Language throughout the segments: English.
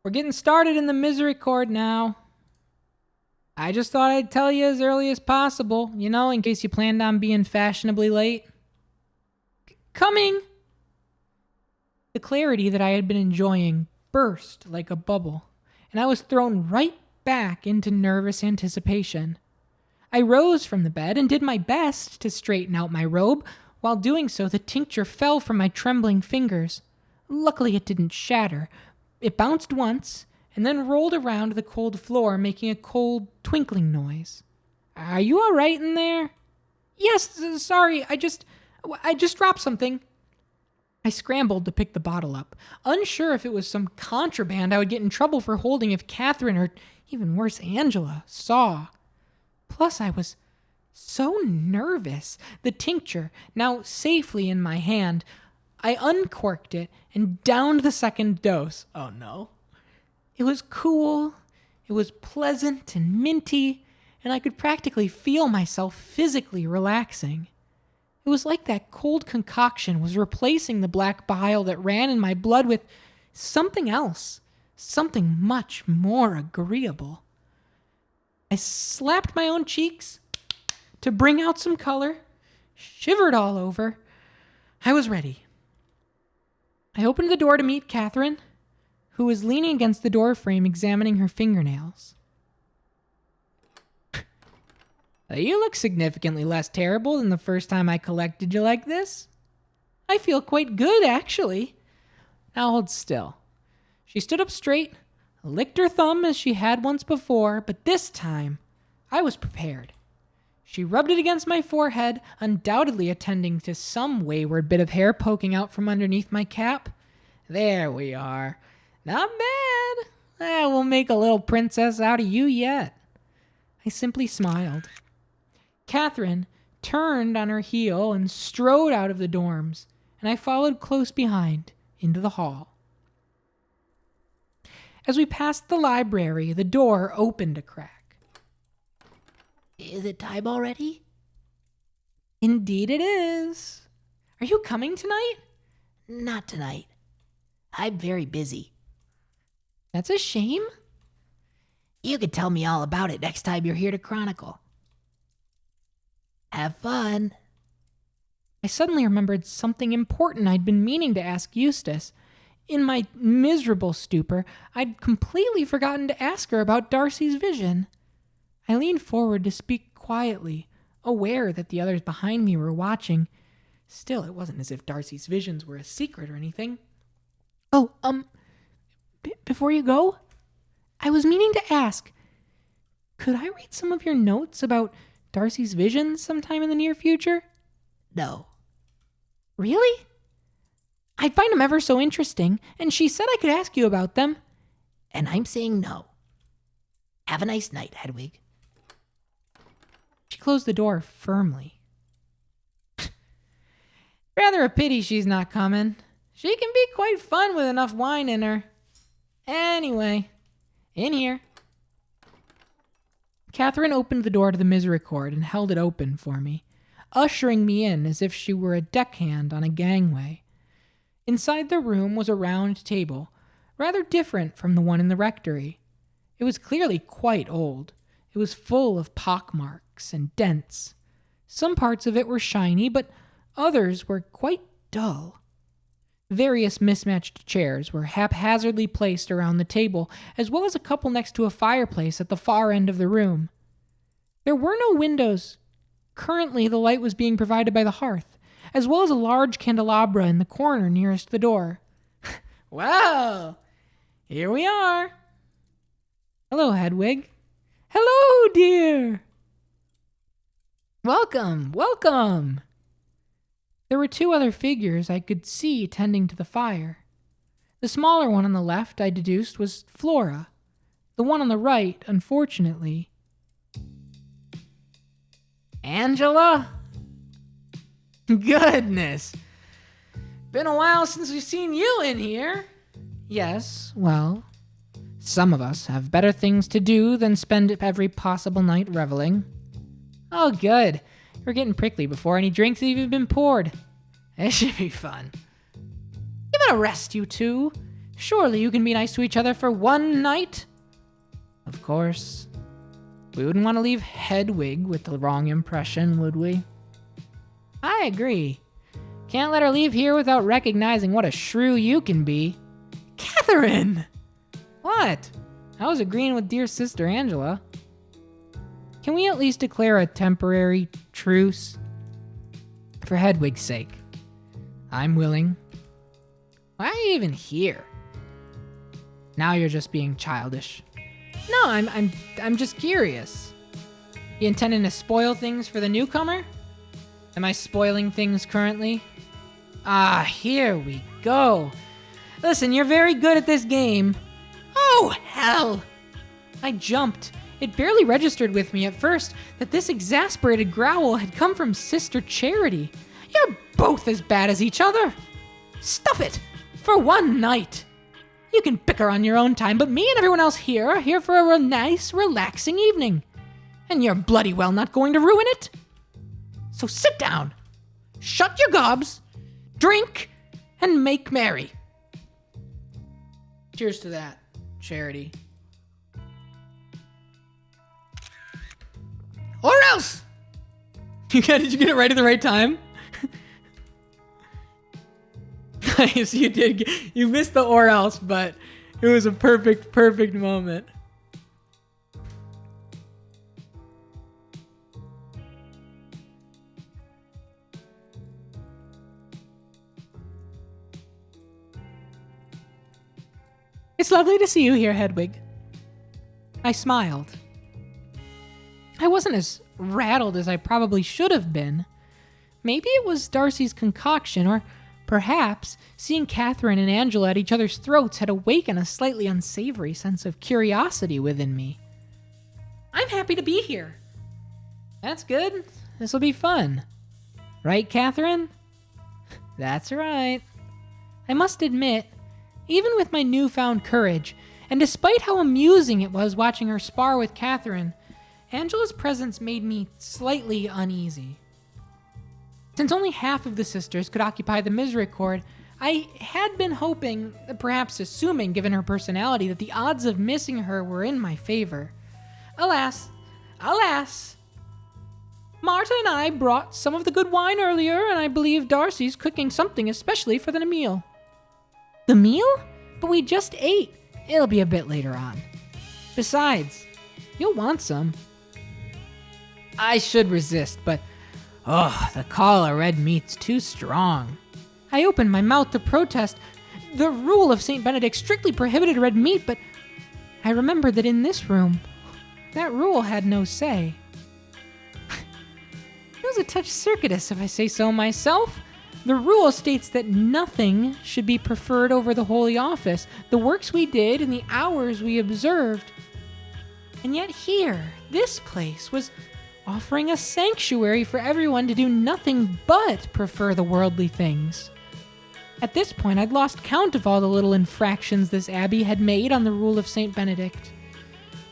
We're getting started in the Misericorde now. I just thought I'd tell you as early as possible, in case you planned on being fashionably late. Coming! The clarity that I had been enjoying burst like a bubble, and I was thrown right back into nervous anticipation. I rose from the bed and did my best to straighten out my robe. While doing so, the tincture fell from my trembling fingers. Luckily, it didn't shatter. It bounced once, and then rolled around the cold floor, making a cold, twinkling noise. Are you all right in there? Yes, sorry, I just dropped something. I scrambled to pick the bottle up, unsure if it was some contraband I would get in trouble for holding if Catherine, or even worse, Angela, saw. Plus, I was so nervous. The tincture, now safely in my hand, I uncorked it and downed the second dose. Oh no. It was cool, it was pleasant and minty, and I could practically feel myself physically relaxing. It was like that cold concoction was replacing the black bile that ran in my blood with something else, something much more agreeable. I slapped my own cheeks to bring out some color, shivered all over. I was ready. I opened the door to meet Catherine, who was leaning against the door frame examining her fingernails. You look significantly less terrible than the first time I collected you like this. I feel quite good, actually. Now hold still. She stood up straight, licked her thumb as she had once before, but this time I was prepared. She rubbed it against my forehead, undoubtedly attending to some wayward bit of hair poking out from underneath my cap. There we are. Not bad. We'll make a little princess out of you yet. I simply smiled. Catherine turned on her heel and strode out of the dorms, and I followed close behind into the hall. As we passed the library, the door opened a crack. Is it time already? Indeed it is. Are you coming tonight? Not tonight. I'm very busy. That's a shame. You can tell me all about it next time you're here to chronicle. Have fun. I suddenly remembered something important I'd been meaning to ask Eustace. In my miserable stupor, I'd completely forgotten to ask her about Darcy's vision. I leaned forward to speak quietly, aware that the others behind me were watching. Still, it wasn't as if Darcy's visions were a secret or anything. Oh, before you go, I was meaning to ask, could I read some of your notes about Darcy's visions sometime in the near future? No. Really? I'd find them ever so interesting, and she said I could ask you about them. And I'm saying no. Have a nice night, Hedwig. She closed the door firmly. Rather a pity she's not coming. She can be quite fun with enough wine in her. Anyway, in here. Catherine opened the door to the Misericorde and held it open for me, ushering me in as if she were a deckhand on a gangway. Inside the room was a round table, rather different from the one in the rectory. It was clearly quite old. It was full of pockmarks and dents. Some parts of it were shiny, but others were quite dull. Various mismatched chairs were haphazardly placed around the table, as well as a couple next to a fireplace at the far end of the room. There were no windows. Currently, the light was being provided by the hearth, as well as a large candelabra in the corner nearest the door. Well, here we are. Hello, Hedwig. Hello, dear. Welcome, welcome. There were two other figures I could see tending to the fire. The smaller one on the left, I deduced, was Flora. The one on the right, unfortunately, Angela? Goodness. Been a while since we've seen you in here. Yes, well, some of us have better things to do than spend every possible night reveling. Oh, good. We're getting prickly before any drinks have even been poured. It should be fun. Give it a rest, you two. Surely you can be nice to each other for one night? Of course. We wouldn't want to leave Hedwig with the wrong impression, would we? I agree. Can't let her leave here without recognizing what a shrew you can be. Catherine! What? I was agreeing with dear sister Angela. Can we at least declare a temporary truce? For Hedwig's sake. I'm willing. Why are you even here? Now you're just being childish. No, I'm just curious. You intending to spoil things for the newcomer? Am I spoiling things currently? Ah, here we go. Listen, you're very good at this game. Oh, hell! I jumped. It barely registered with me at first that this exasperated growl had come from Sister Charity. You're both as bad as each other. Stuff it! For one night. You can bicker on your own time, but me and everyone else here are here for a nice, relaxing evening. And you're bloody well not going to ruin it. So sit down, shut your gobs, drink, and make merry. Cheers to that, Charity. Or else! Did you get it right at the right time? Nice, you did. You missed the or else, but it was a perfect moment. It's lovely to see you here, Hedwig. I smiled. I wasn't as rattled as I probably should have been. Maybe it was Darcy's concoction, or perhaps seeing Catherine and Angela at each other's throats had awakened a slightly unsavory sense of curiosity within me. I'm happy to be here. That's good. This'll be fun. Right, Catherine? That's right. I must admit, even with my newfound courage, and despite how amusing it was watching her spar with Catherine, Angela's presence made me slightly uneasy. Since only half of the sisters could occupy the Misericorde, I had been hoping, perhaps assuming given her personality, that the odds of missing her were in my favor. Alas, Marta and I brought some of the good wine earlier, and I believe Darcy's cooking something especially for the meal. The meal? But we just ate. It'll be a bit later on. Besides, you'll want some. I should resist, but the call of red meat's too strong. I opened my mouth to protest. The rule of St. Benedict strictly prohibited red meat, but I remembered that in this room, that rule had no say. It was a touch circuitous, if I say so myself. The rule states that nothing should be preferred over the Holy Office, the works we did and the hours we observed. And yet here, this place was offering a sanctuary for everyone to do nothing but prefer the worldly things. At this point, I'd lost count of all the little infractions this abbey had made on the rule of St. Benedict.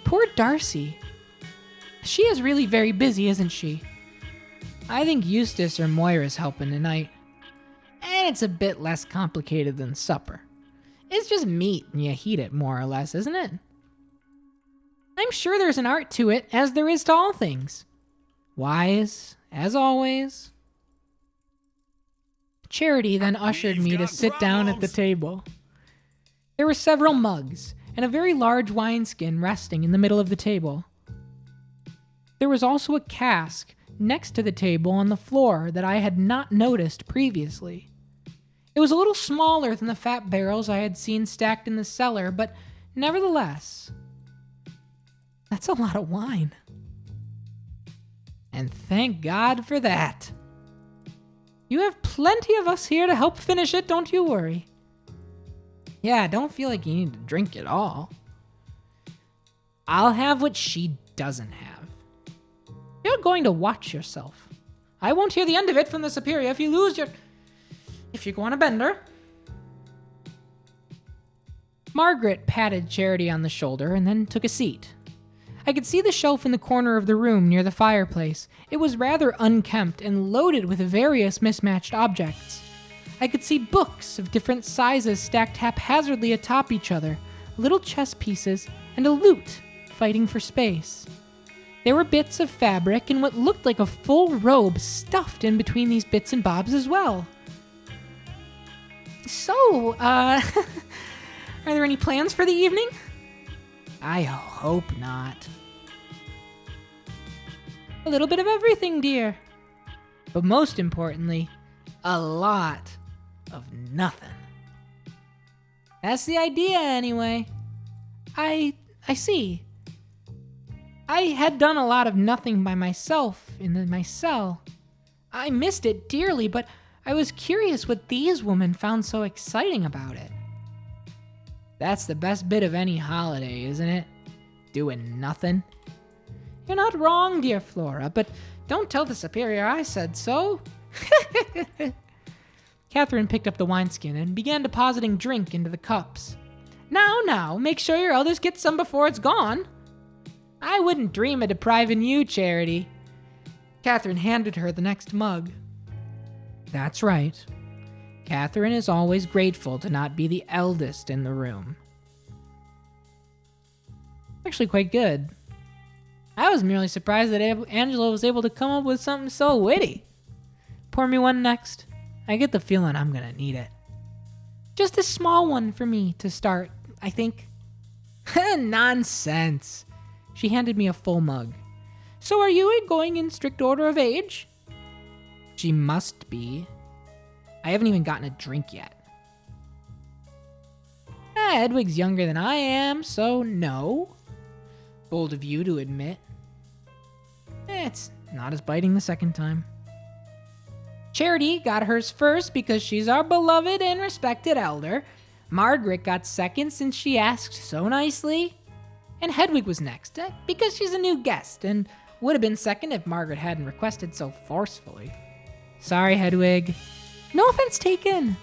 Poor Darcy. She is really very busy, isn't she? I think Eustace or Moira's helping tonight. And it's a bit less complicated than supper. It's just meat and you heat it, more or less, isn't it? I'm sure there's an art to it, as there is to all things. Wise, as always. Charity then ushered me to sit down at the table. There were several mugs, and a very large wineskin resting in the middle of the table. There was also a cask next to the table on the floor that I had not noticed previously. It was a little smaller than the fat barrels I had seen stacked in the cellar, but nevertheless, that's a lot of wine. And thank God for that. You have plenty of us here to help finish it, don't you worry. Yeah, don't feel like you need to drink it all. I'll have what she doesn't have. You're going to watch yourself. I won't hear the end of it from the Superior if you go on a bender. Margaret patted Charity on the shoulder and then took a seat. I could see the shelf in the corner of the room near the fireplace. It was rather unkempt and loaded with various mismatched objects. I could see books of different sizes stacked haphazardly atop each other, little chess pieces, and a lute fighting for space. There were bits of fabric and what looked like a full robe stuffed in between these bits and bobs as well. So, are there any plans for the evening? I hope not. A little bit of everything, dear. But most importantly, a lot of nothing. That's the idea, anyway. I see. I had done a lot of nothing by myself in my cell. I missed it dearly, but I was curious what these women found so exciting about it. That's the best bit of any holiday, isn't it? Doing nothing. You're not wrong, dear Flora, but don't tell the Superior I said so. Catherine picked up the wineskin and began depositing drink into the cups. Now, make sure your elders get some before it's gone. I wouldn't dream of depriving you, Charity. Catherine handed her the next mug. That's right. Catherine is always grateful to not be the eldest in the room. Actually quite good. I was merely surprised that Angela was able to come up with something so witty. Pour me one next. I get the feeling I'm gonna need it. Just a small one for me to start, I think. Nonsense. She handed me a full mug. So are you going in strict order of age? She must be. I haven't even gotten a drink yet. Hedwig's younger than I am, so no. Bold of you to admit. It's not as biting the second time. Charity got hers first because she's our beloved and respected elder. Margaret got second since she asked so nicely. And Hedwig was next because she's a new guest and would have been second if Margaret hadn't requested so forcefully. Sorry, Hedwig. No offense taken.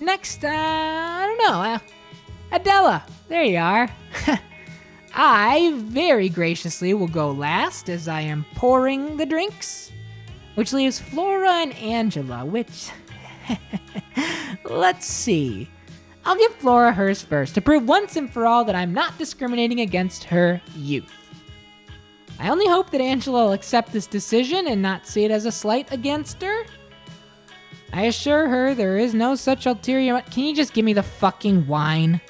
Next, I don't know. Adela, there you are. I very graciously will go last as I am pouring the drinks, which leaves Flora and Angela, which, let's see. I'll give Flora hers first to prove once and for all that I'm not discriminating against her youth. I only hope that Angela will accept this decision and not see it as a slight against her. I assure her there is no such ulterior... Can you just give me the fucking wine?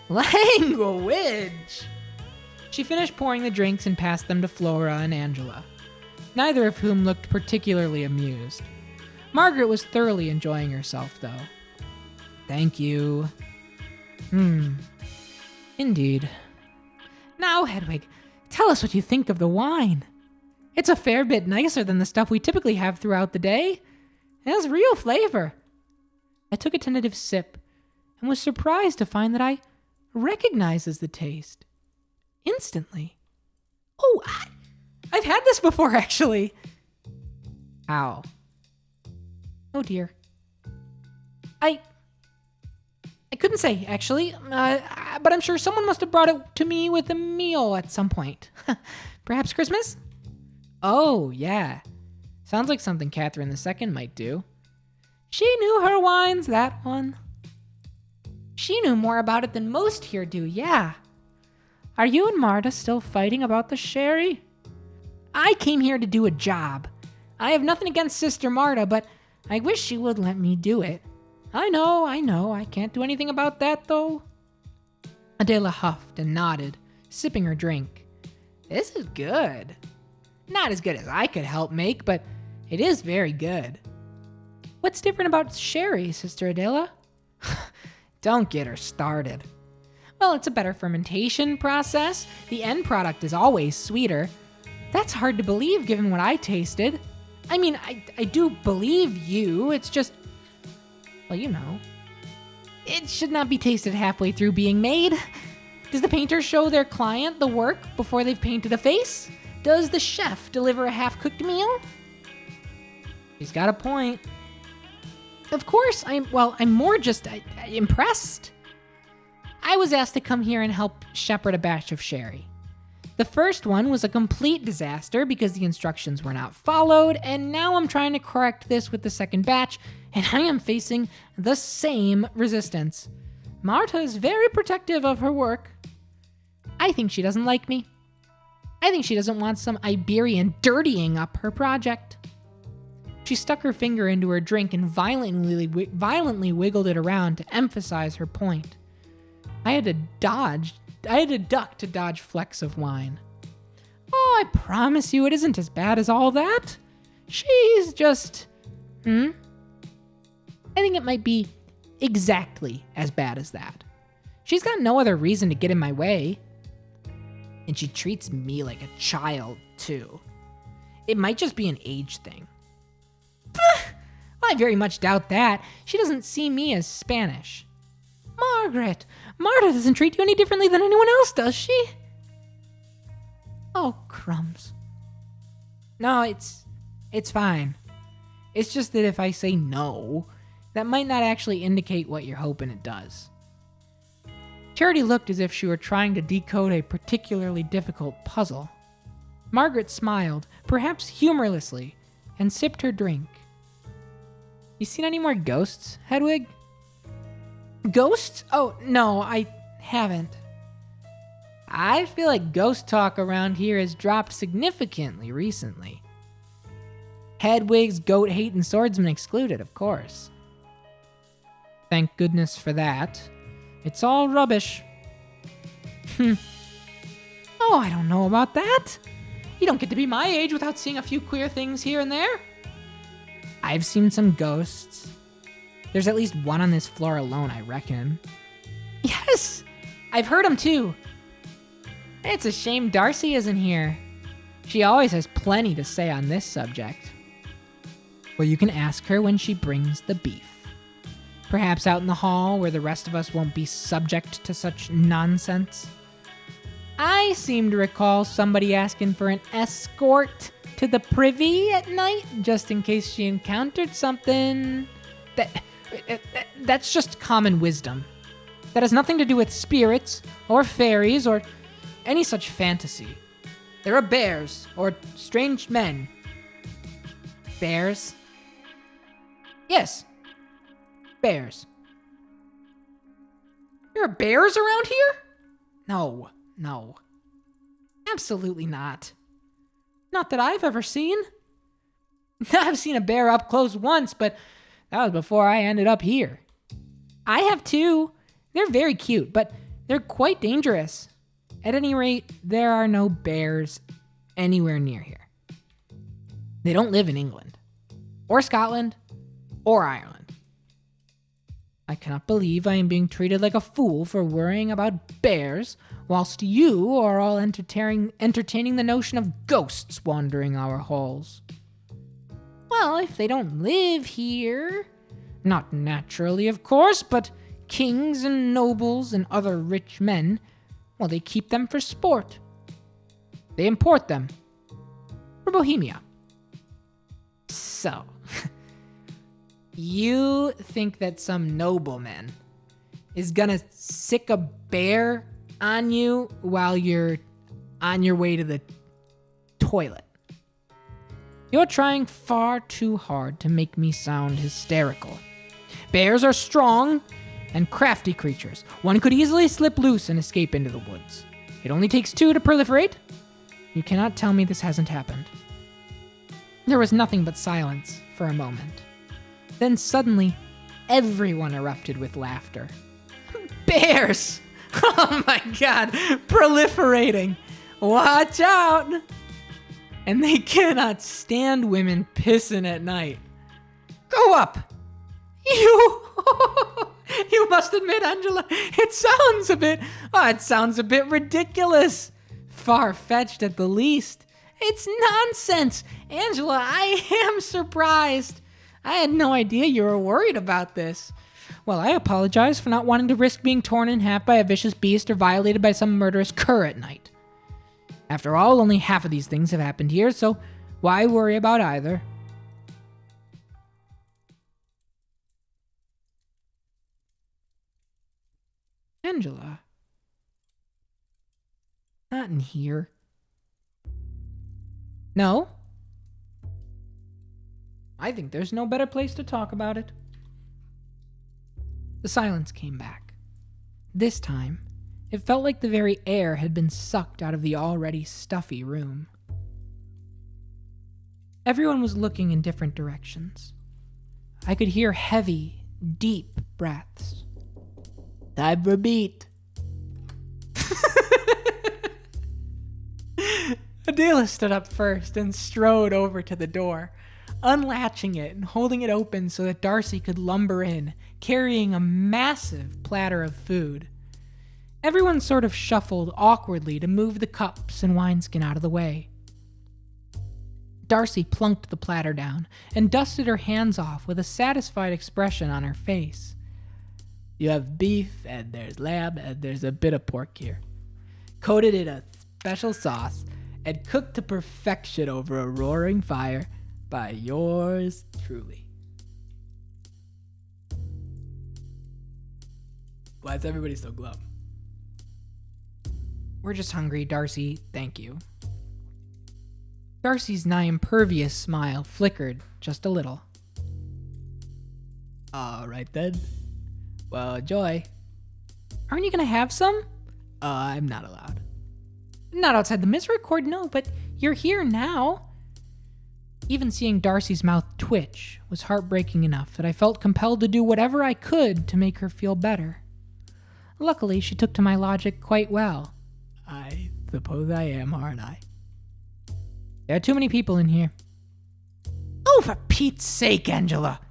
Language! She finished pouring the drinks and passed them to Flora and Angela, neither of whom looked particularly amused. Margaret was thoroughly enjoying herself, though. Thank you. Indeed. Now, Hedwig, tell us what you think of the wine. It's a fair bit nicer than the stuff we typically have throughout the day. It has real flavor. I took a tentative sip and was surprised to find that I recognizes the taste instantly. Oh, I've had this before, actually. How? Oh dear. I couldn't say, actually, but I'm sure someone must have brought it to me with a meal at some point. Perhaps Christmas? Oh, yeah. Sounds like something Catherine II might do. She knew her wines, that one. She knew more about it than most here do, yeah. Are you and Marta still fighting about the sherry? I came here to do a job. I have nothing against Sister Marta, but I wish she would let me do it. I know, I can't do anything about that, though. Adela huffed and nodded, sipping her drink. This is good. Not as good as I could help make, but it is very good. What's different about sherry, Sister Adela? Don't get her started. Well, it's a better fermentation process. The end product is always sweeter. That's hard to believe given what I tasted. I mean, I do believe you. It's just, well, you know. It should not be tasted halfway through being made. Does the painter show their client the work before they've painted a face? Does the chef deliver a half-cooked meal? He's got a point. Of course, I'm more just impressed. I was asked to come here and help shepherd a batch of sherry. The first one was a complete disaster because the instructions were not followed, and now I'm trying to correct this with the second batch, and I am facing the same resistance. Marta is very protective of her work. I think she doesn't like me. I think she doesn't want some Iberian dirtying up her project. She stuck her finger into her drink and violently wiggled it around to emphasize her point. I had to duck to dodge flecks of wine. Oh, I promise you it isn't as bad as all that. She's just... I think it might be exactly as bad as that. She's got no other reason to get in my way. And she treats me like a child, too. It might just be an age thing. I very much doubt that. She doesn't see me as Spanish. Margaret, Marta doesn't treat you any differently than anyone else, does she? Oh, crumbs. No, it's fine. It's just that if I say no, that might not actually indicate what you're hoping it does. Charity looked as if she were trying to decode a particularly difficult puzzle. Margaret smiled, perhaps humorlessly, and sipped her drink. You seen any more ghosts, Hedwig? Ghosts? Oh, no, I haven't. I feel like ghost talk around here has dropped significantly recently. Hedwig's goat-hating swordsman excluded, of course. Thank goodness for that. It's all rubbish. Oh, I don't know about that. You don't get to be my age without seeing a few queer things here and there. I've seen some ghosts. There's at least one on this floor alone, I reckon. Yes! I've heard them too. It's a shame Darcy isn't here. She always has plenty to say on this subject. Well, you can ask her when she brings the beef. Perhaps out in the hall where the rest of us won't be subject to such nonsense. I seem to recall somebody asking for an escort to the privy at night, just in case she encountered something. That's just common wisdom. That has nothing to do with spirits, or fairies, or any such fantasy. There are bears, or strange men. Bears? Yes. Bears. There are bears around here? No. Absolutely not. Not that I've ever seen. I've seen a bear up close once, but that was before I ended up here. I have too. They're very cute, but they're quite dangerous. At any rate, there are no bears anywhere near here. They don't live in England, or Scotland, or Ireland. I cannot believe I am being treated like a fool for worrying about bears, whilst you are all entertaining the notion of ghosts wandering our halls. Well, if they don't live here, not naturally, of course, but kings and nobles and other rich men, well, they keep them for sport. They import them for Bohemia. So, you think that some nobleman is gonna sick a bear on you while you're on your way to the toilet? You're trying far too hard to make me sound hysterical. Bears are strong and crafty creatures. One could easily slip loose and escape into the woods. It only takes two to proliferate. You cannot tell me this hasn't happened. There was nothing but silence for a moment. Then suddenly, everyone erupted with laughter. Bears! Oh my god, proliferating! Watch out! And they cannot stand women pissing at night. Go up! You must admit, Angela, it sounds a bit ridiculous. Far-fetched at the least. It's nonsense. Angela, I am surprised. I had no idea you were worried about this. Well, I apologize for not wanting to risk being torn in half by a vicious beast or violated by some murderous cur at night. After all, only half of these things have happened here, so why worry about either? Angela. Not in here. No? I think there's no better place to talk about it. The silence came back. This time, it felt like the very air had been sucked out of the already stuffy room. Everyone was looking in different directions. I could hear heavy, deep breaths. Time for beat. Adela stood up first and strode over to the door, unlatching it and holding it open so that Darcy could lumber in, carrying a massive platter of food. Everyone sort of shuffled awkwardly to move the cups and wineskin out of the way. Darcy plunked the platter down and dusted her hands off with a satisfied expression on her face. You have beef, and there's lamb, and there's a bit of pork here. Coated in a special sauce and cooked to perfection over a roaring fire by yours truly. Why is everybody so glum? We're just hungry, Darcy. Thank you. Darcy's nigh impervious smile flickered just a little. All right then. Well, enjoy. Aren't you gonna have some? I'm not allowed. Not outside the Misericorde, no, but you're here now. Even seeing Darcy's mouth twitch was heartbreaking enough that I felt compelled to do whatever I could to make her feel better. Luckily, she took to my logic quite well. I suppose I am, aren't I? There are too many people in here. Oh, for Pete's sake, Angela!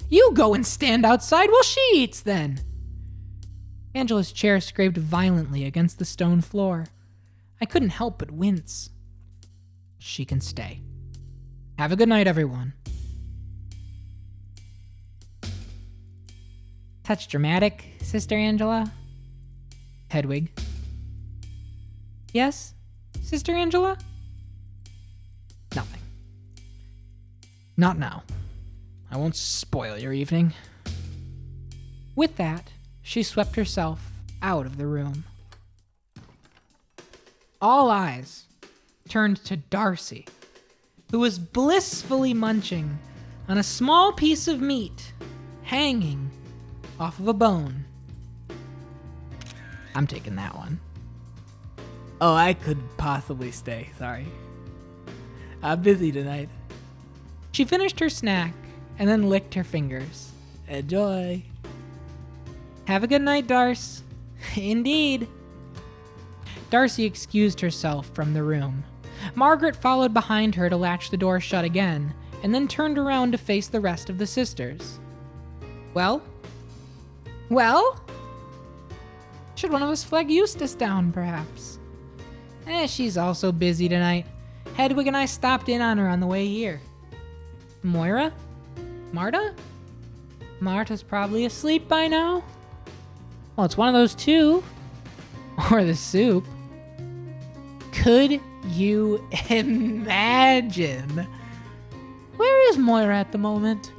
You go and stand outside while she eats, then. Angela's chair scraped violently against the stone floor. I couldn't help but wince. She can stay. Have a good night, everyone. Touch dramatic, Sister Angela? Hedwig. Yes, Sister Angela? Nothing. Not now. I won't spoil your evening. With that, she swept herself out of the room. All eyes turned to Darcy, who was blissfully munching on a small piece of meat hanging off of a bone. I'm taking that one. Oh, I could possibly stay, sorry. I'm busy tonight. She finished her snack and then licked her fingers. Enjoy. Have a good night, Darce. Indeed. Darcy excused herself from the room. Margaret followed behind her to latch the door shut again, and then turned around to face the rest of the sisters. Well? Well? Should one of us flag Eustace down, perhaps? She's also busy tonight. Hedwig and I stopped in on her on the way here. Moira? Marta? Marta's probably asleep by now. Well, it's one of those two. Or the soup. Could you imagine? Where is Moira at the moment?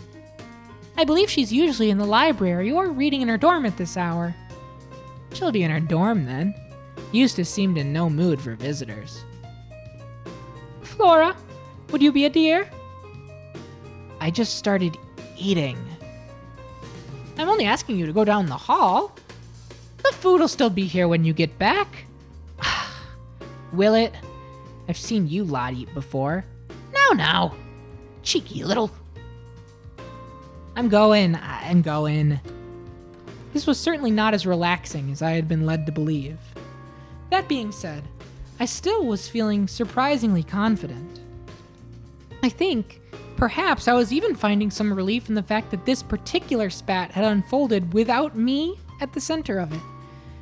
I believe she's usually in the library or reading in her dorm at this hour. She'll be in her dorm then. Eustace seemed in no mood for visitors. Flora, would you be a dear? I just started eating. I'm only asking you to go down the hall. The food will still be here when you get back. Will it? I've seen you lot eat before. Now. Cheeky little. I'm going. This was certainly not as relaxing as I had been led to believe. That being said, I still was feeling surprisingly confident. I think, perhaps I was even finding some relief in the fact that this particular spat had unfolded without me at the center of it.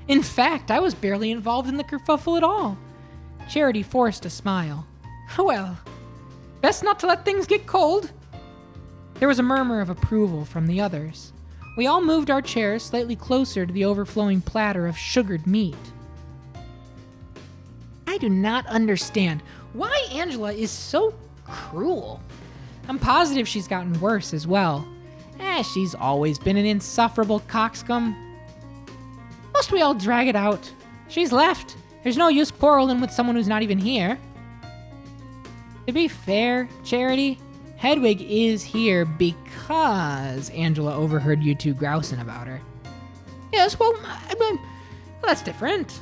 In fact, I was barely involved in the kerfuffle at all. Charity forced a smile. Well, best not to let things get cold. There was a murmur of approval from the others. We all moved our chairs slightly closer to the overflowing platter of sugared meat. I do not understand why Angela is so cruel. I'm positive she's gotten worse as well. She's always been an insufferable coxcomb. Must we all drag it out? She's left. There's no use quarreling with someone who's not even here. To be fair, Charity, Hedwig is here because Angela overheard you two grousing about her. Yes, well, that's different.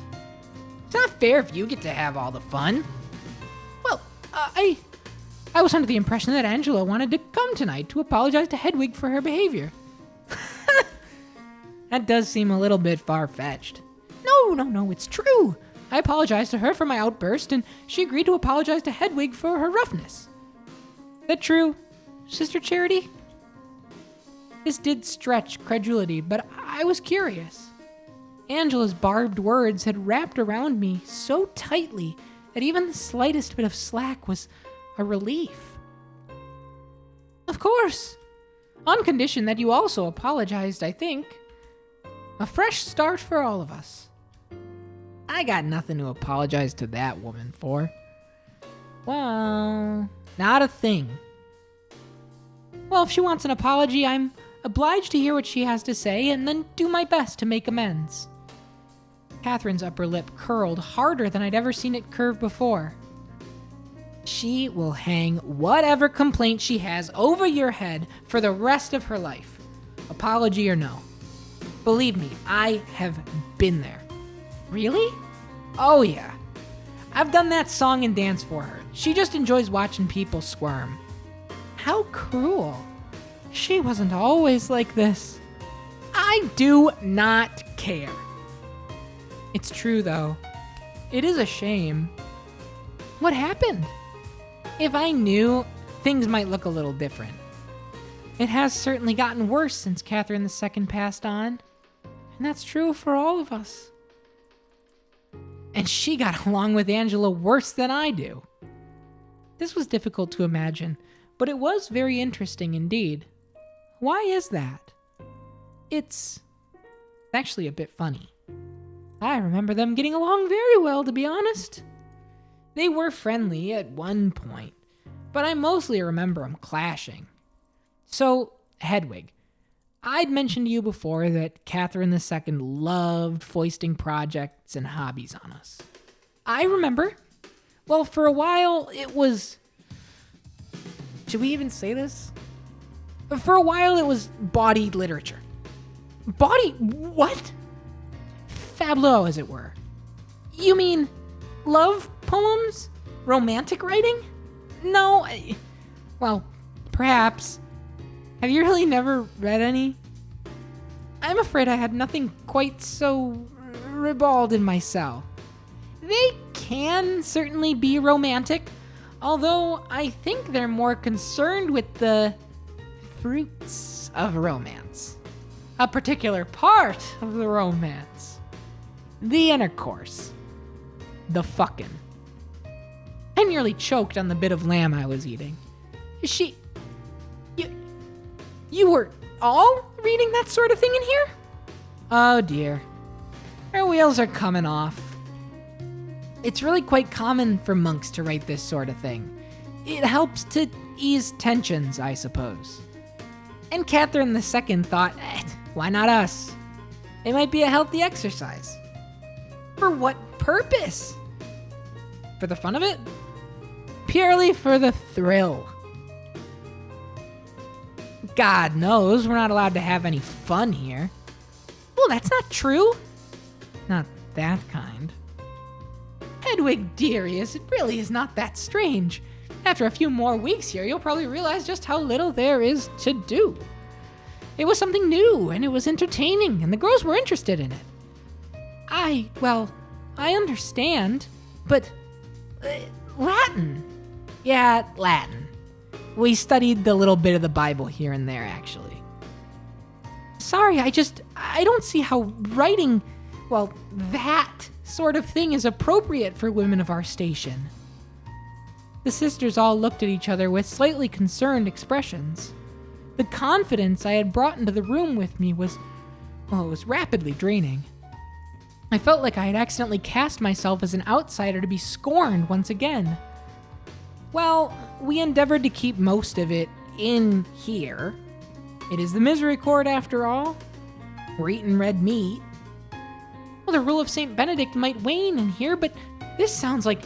It's not fair if you get to have all the fun. Well, I was under the impression that Angela wanted to come tonight to apologize to Hedwig for her behavior. That does seem a little bit far-fetched. No, it's true. I apologized to her for my outburst, and she agreed to apologize to Hedwig for her roughness. Is that true, Sister Charity? This did stretch credulity, but I was curious. Angela's barbed words had wrapped around me so tightly that even the slightest bit of slack was a relief. Of course. On condition that you also apologized, I think. A fresh start for all of us. I got nothing to apologize to that woman for. Well, not a thing. Well, if she wants an apology, I'm obliged to hear what she has to say and then do my best to make amends. Catherine's upper lip curled harder than I'd ever seen it curve before. She will hang whatever complaint she has over your head for the rest of her life. Apology or no. Believe me, I have been there. Really? Oh yeah. I've done that song and dance for her. She just enjoys watching people squirm. How cruel. She wasn't always like this. I do not care. It's true, though. It is a shame. What happened? If I knew, things might look a little different. It has certainly gotten worse since Catherine II passed on. And that's true for all of us. And she got along with Angela worse than I do. This was difficult to imagine, but it was very interesting indeed. Why is that? It's actually a bit funny. I remember them getting along very well, to be honest. They were friendly at one point, but I mostly remember them clashing. So, Hedwig, I'd mentioned to you before that Catherine II loved foisting projects and hobbies on us. I remember. Well, for a while, it was... Should we even say this? For a while, it was bawdy literature. Bawdy... what? Fableau, as it were. You mean love poems? Romantic writing? No, well, perhaps. Have you really never read any? I'm afraid I had nothing quite so ribald in my cell. They can certainly be romantic, although I think they're more concerned with the fruits of romance. A particular part of the romance. The intercourse. The fucking. I nearly choked on the bit of lamb I was eating. You were all reading that sort of thing in here? Oh dear. Our wheels are coming off. It's really quite common for monks to write this sort of thing. It helps to ease tensions, I suppose. And Catherine II thought, why not us? It might be a healthy exercise. For what purpose? For the fun of it? Purely for the thrill. God knows we're not allowed to have any fun here. Well, that's not true. Not that kind. Hedwig, deariest, it really is not that strange. After a few more weeks here, you'll probably realize just how little there is to do. It was something new, and it was entertaining, and the girls were interested in it. I understand, but... Latin. Yeah, Latin. We studied the little bit of the Bible here and there, actually. Sorry, I don't see how writing, well, that sort of thing is appropriate for women of our station. The sisters all looked at each other with slightly concerned expressions. The confidence I had brought into the room with me was rapidly draining. I felt like I had accidentally cast myself as an outsider to be scorned once again. Well, we endeavored to keep most of it in here. It is the Misericorde after all. We're eating red meat. Well, the rule of St. Benedict might wane in here, but this sounds like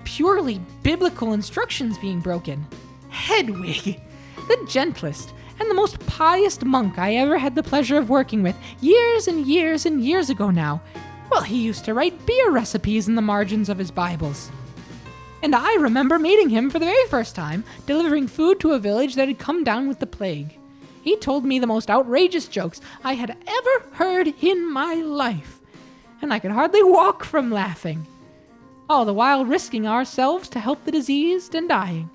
purely biblical instructions being broken. Hedwig, the gentlest and the most pious monk I ever had the pleasure of working with, years and years and years ago now. Well, he used to write beer recipes in the margins of his Bibles. And I remember meeting him for the very first time, delivering food to a village that had come down with the plague. He told me the most outrageous jokes I had ever heard in my life, and I could hardly walk from laughing, all the while risking ourselves to help the diseased and dying.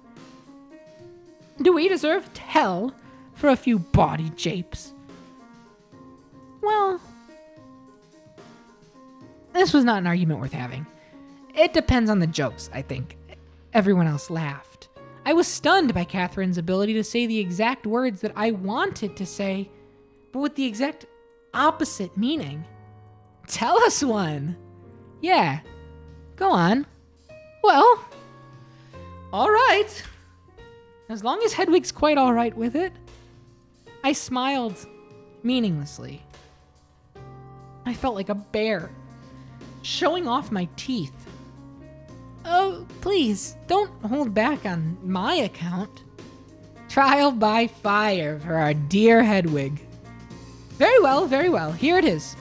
Do we deserve hell for a few bawdy japes? Well, this was not an argument worth having. It depends on the jokes, I think. Everyone else laughed. I was stunned by Catherine's ability to say the exact words that I wanted to say, but with the exact opposite meaning. Tell us one. Yeah, go on. Well, all right. As long as Hedwig's quite all right with it. I smiled meaninglessly. I felt like a bear, showing off my teeth. Oh, please, don't hold back on my account. Trial by fire for our dear Hedwig. Very well, here it is.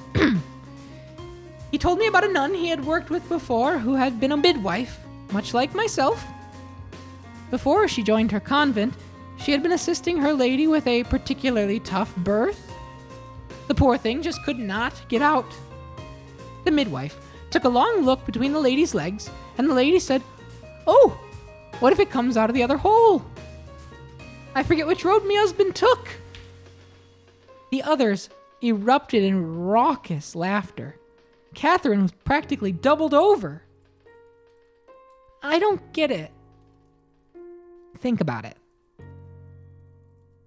He told me about a nun he had worked with before who had been a midwife, much like myself. Before she joined her convent, she had been assisting her lady with a particularly tough birth. The poor thing just could not get out. The midwife took a long look between the lady's legs, and the lady said, "Oh, what if it comes out of the other hole?" I forget which road me husband took. The others erupted in raucous laughter. Catherine was practically doubled over. I don't get it. Think about it.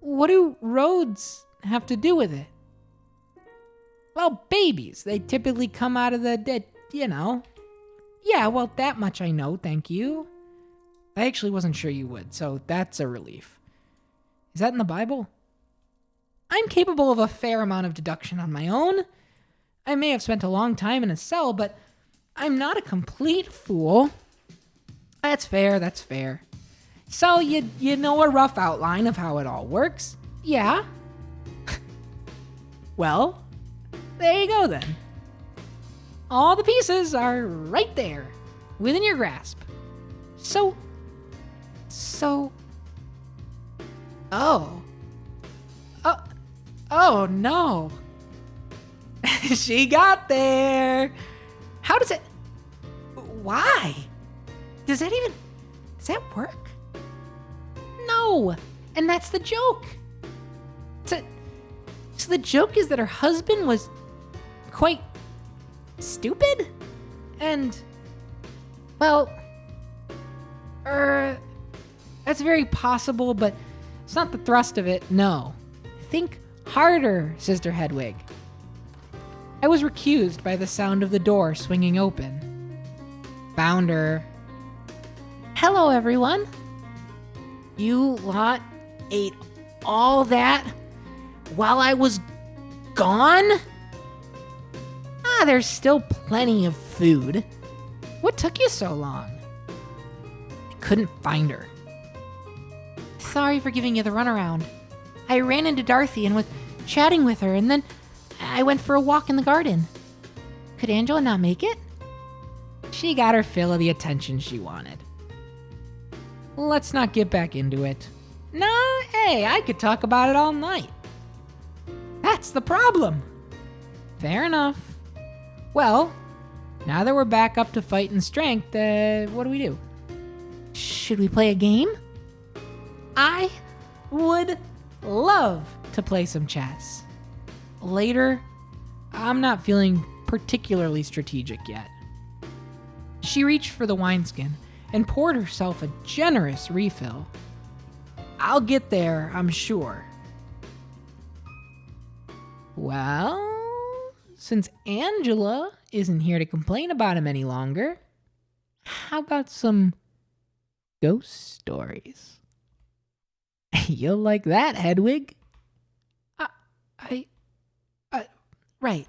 What do roads have to do with it? Well, babies. They typically come out of the dead, you know. Yeah, well, that much I know, thank you. I actually wasn't sure you would, so that's a relief. Is that in the Bible? I'm capable of a fair amount of deduction on my own. I may have spent a long time in a cell, but I'm not a complete fool. That's fair. So you know a rough outline of how it all works? Yeah. Well, there you go then. All the pieces are right there, within your grasp. So, oh no. She got there. How does it, why? Does that work? No, and that's the joke. So the joke is that her husband was quite stupid? And, well, that's very possible, but it's not the thrust of it, no. Think harder, Sister Hedwig. I was recused by the sound of the door swinging open. Bounder. Hello, everyone. You lot ate all that while I was gone? There's still plenty of food. What took you so long? I couldn't find her. Sorry for giving you the runaround. I ran into Dorothy and was chatting with her, and then I went for a walk in the garden. Could Angela not make it? She got her fill of the attention she wanted. Let's not get back into it. Nah, hey, I could talk about it all night. That's the problem. Fair enough. Well, now that we're back up to fighting strength, what do? Should we play a game? I would love to play some chess. Later, I'm not feeling particularly strategic yet. She reached for the wineskin and poured herself a generous refill. I'll get there, I'm sure. Well, since Angela isn't here to complain about him any longer, how about some ghost stories? You'll like that, Hedwig. Right.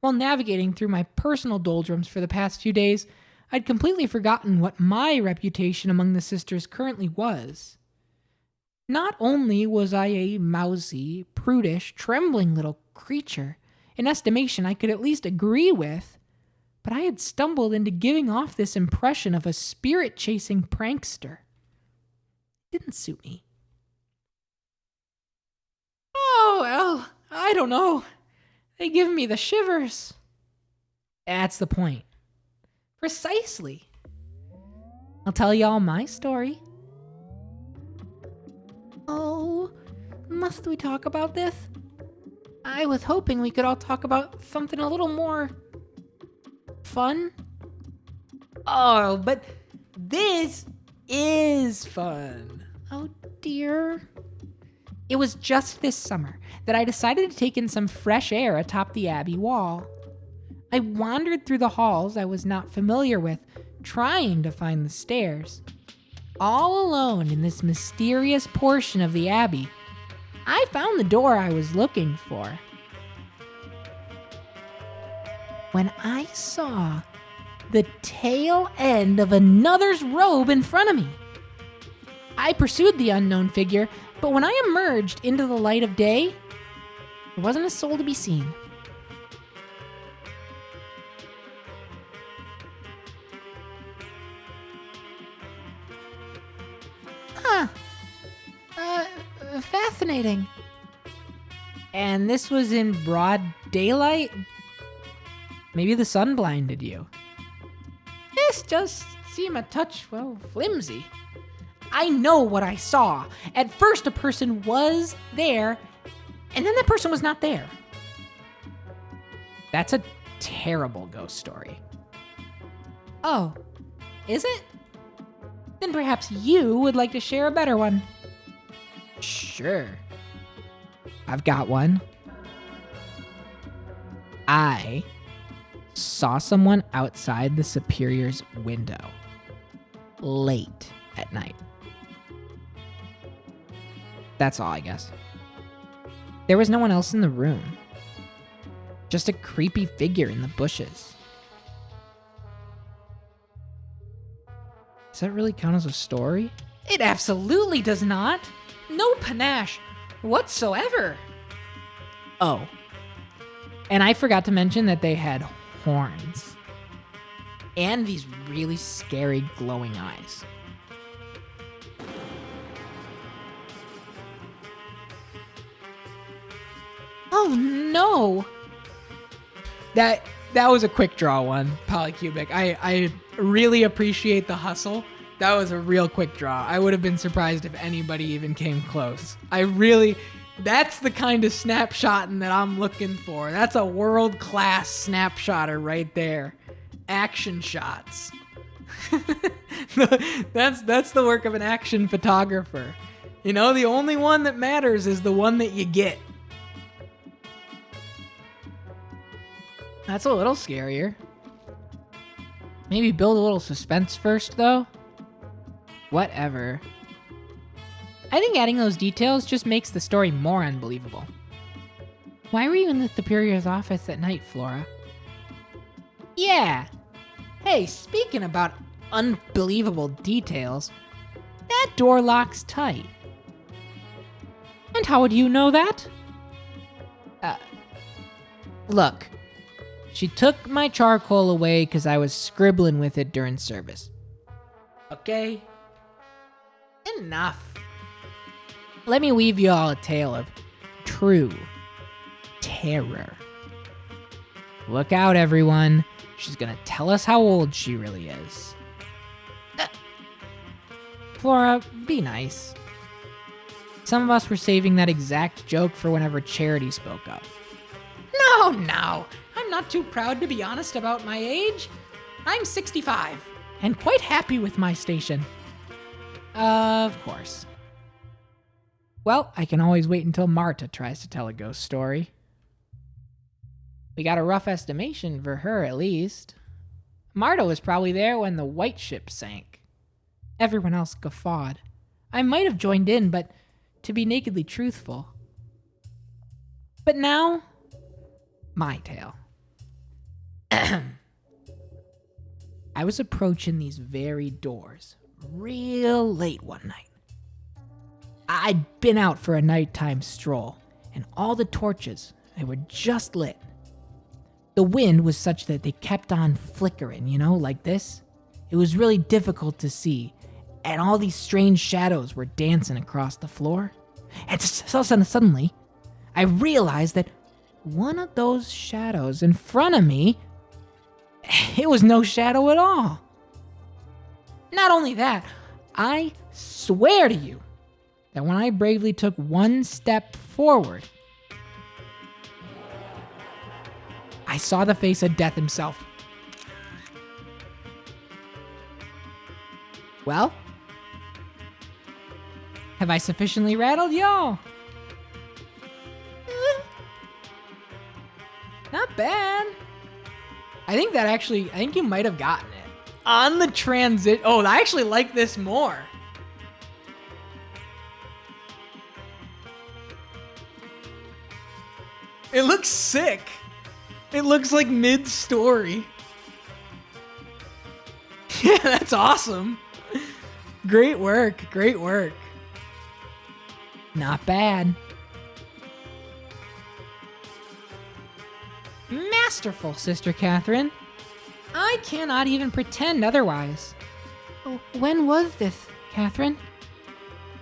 While navigating through my personal doldrums for the past few days, I'd completely forgotten what my reputation among the sisters currently was. Not only was I a mousy, prudish, trembling little creature, an estimation I could at least agree with, but I had stumbled into giving off this impression of a spirit-chasing prankster. It didn't suit me. Oh, well, I don't know. They give me the shivers. That's the point. Precisely. I'll tell y'all my story. Oh, must we talk about this? I was hoping we could all talk about something a little more fun. Oh, but this is fun. Oh dear. It was just this summer that I decided to take in some fresh air atop the Abbey wall. I wandered through the halls I was not familiar with, trying to find the stairs. All alone in this mysterious portion of the Abbey, I found the door I was looking for. When I saw the tail end of another's robe in front of me, I pursued the unknown figure, but when I emerged into the light of day, there wasn't a soul to be seen. Huh. Fascinating. And this was in broad daylight? Maybe the sun blinded you. This just seemed a touch, well, flimsy. I know what I saw. At first, a person was there, and then that person was not there. That's a terrible ghost story. Oh, is it? Then perhaps you would like to share a better one. Sure. I've got one. I saw someone outside the Superior's window late at night. That's all, I guess. There was no one else in the room. Just a creepy figure in the bushes. Does that really count as a story? It absolutely does not. No panache whatsoever. Oh. And I forgot to mention that they had horns. And these really scary glowing eyes. Oh no! That was a quick draw one, Polycubic. I really appreciate the hustle. That was a real quick draw. I would have been surprised if anybody even came close. That's the kind of snapshotting that I'm looking for. That's a world-class snapshotter right there. Action shots. That's the work of an action photographer. You know, the only one that matters is the one that you get. That's a little scarier. Maybe build a little suspense first, though. Whatever. I think adding those details just makes the story more unbelievable. Why were you in the Superior's office at night, Flora? Yeah. Hey, speaking about unbelievable details, that door locks tight. And how would you know that? Look. She took my charcoal away because I was scribbling with it during service. Okay? Enough. Let me weave you all a tale of true terror. Look out, everyone. She's gonna tell us how old she really is. Flora, be nice. Some of us were saving that exact joke for whenever Charity spoke up. No. I'm not too proud to be honest about my age. I'm 65 and quite happy with my station. Of course. Well, I can always wait until Marta tries to tell a ghost story. We got a rough estimation for her, at least. Marta was probably there when the white ship sank. Everyone else guffawed. I might have joined in, but to be nakedly truthful. But now, my tale. I was approaching these very doors real late one night. I'd been out for a nighttime stroll, and all the torches, they were just lit. The wind was such that they kept on flickering, like this. It was really difficult to see, and all these strange shadows were dancing across the floor. And suddenly, I realized that one of those shadows in front of me, it was no shadow at all. Not only that, I swear to you that when I bravely took one step forward, I saw the face of Death himself. Well, have I sufficiently rattled y'all? Not bad. I think you might have gotten it. On the transit. Oh, I actually like this more. It looks sick. It looks like mid-story. Yeah, that's awesome. Great work. Not bad. Masterful, Sister Catherine. I cannot even pretend otherwise. When was this, Catherine?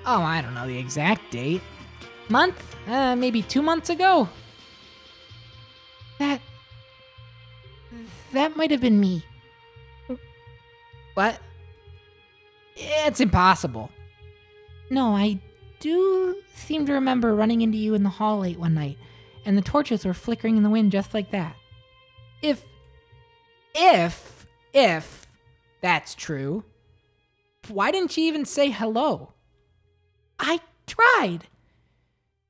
Oh, I don't know the exact date. Month? Maybe 2 months ago. That might have been me. What? It's impossible. No, I do seem to remember running into you in the hall late one night, and the torches were flickering in the wind just like that. If that's true, why didn't you even say hello? I tried,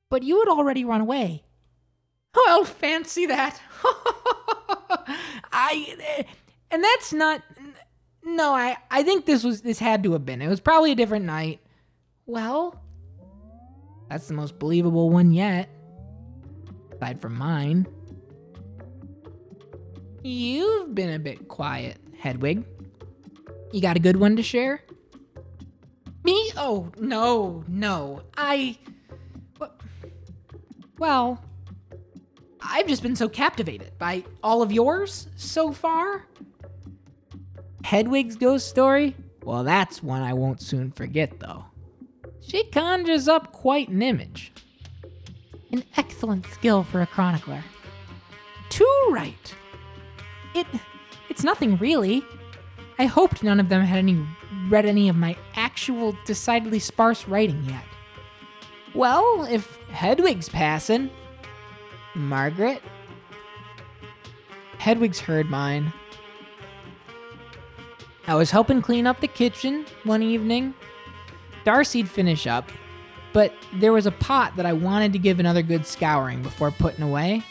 but you had already run away. Well, fancy that. I think this had to have been. It was probably a different night. Well, that's the most believable one yet. Aside from mine. You've been a bit quiet, Hedwig. You got a good one to share? Me? Oh, no. Well, I've just been so captivated by all of yours so far. Hedwig's ghost story? Well, that's one I won't soon forget, though. She conjures up quite an image. An excellent skill for a chronicler. Too right. It's nothing really. I hoped none of them had read any of my actual decidedly sparse writing yet. Well, if Hedwig's passing, Margaret? Hedwig's heard mine. I was helping clean up the kitchen one evening. Darcy'd finish up, but there was a pot that I wanted to give another good scouring before putting away.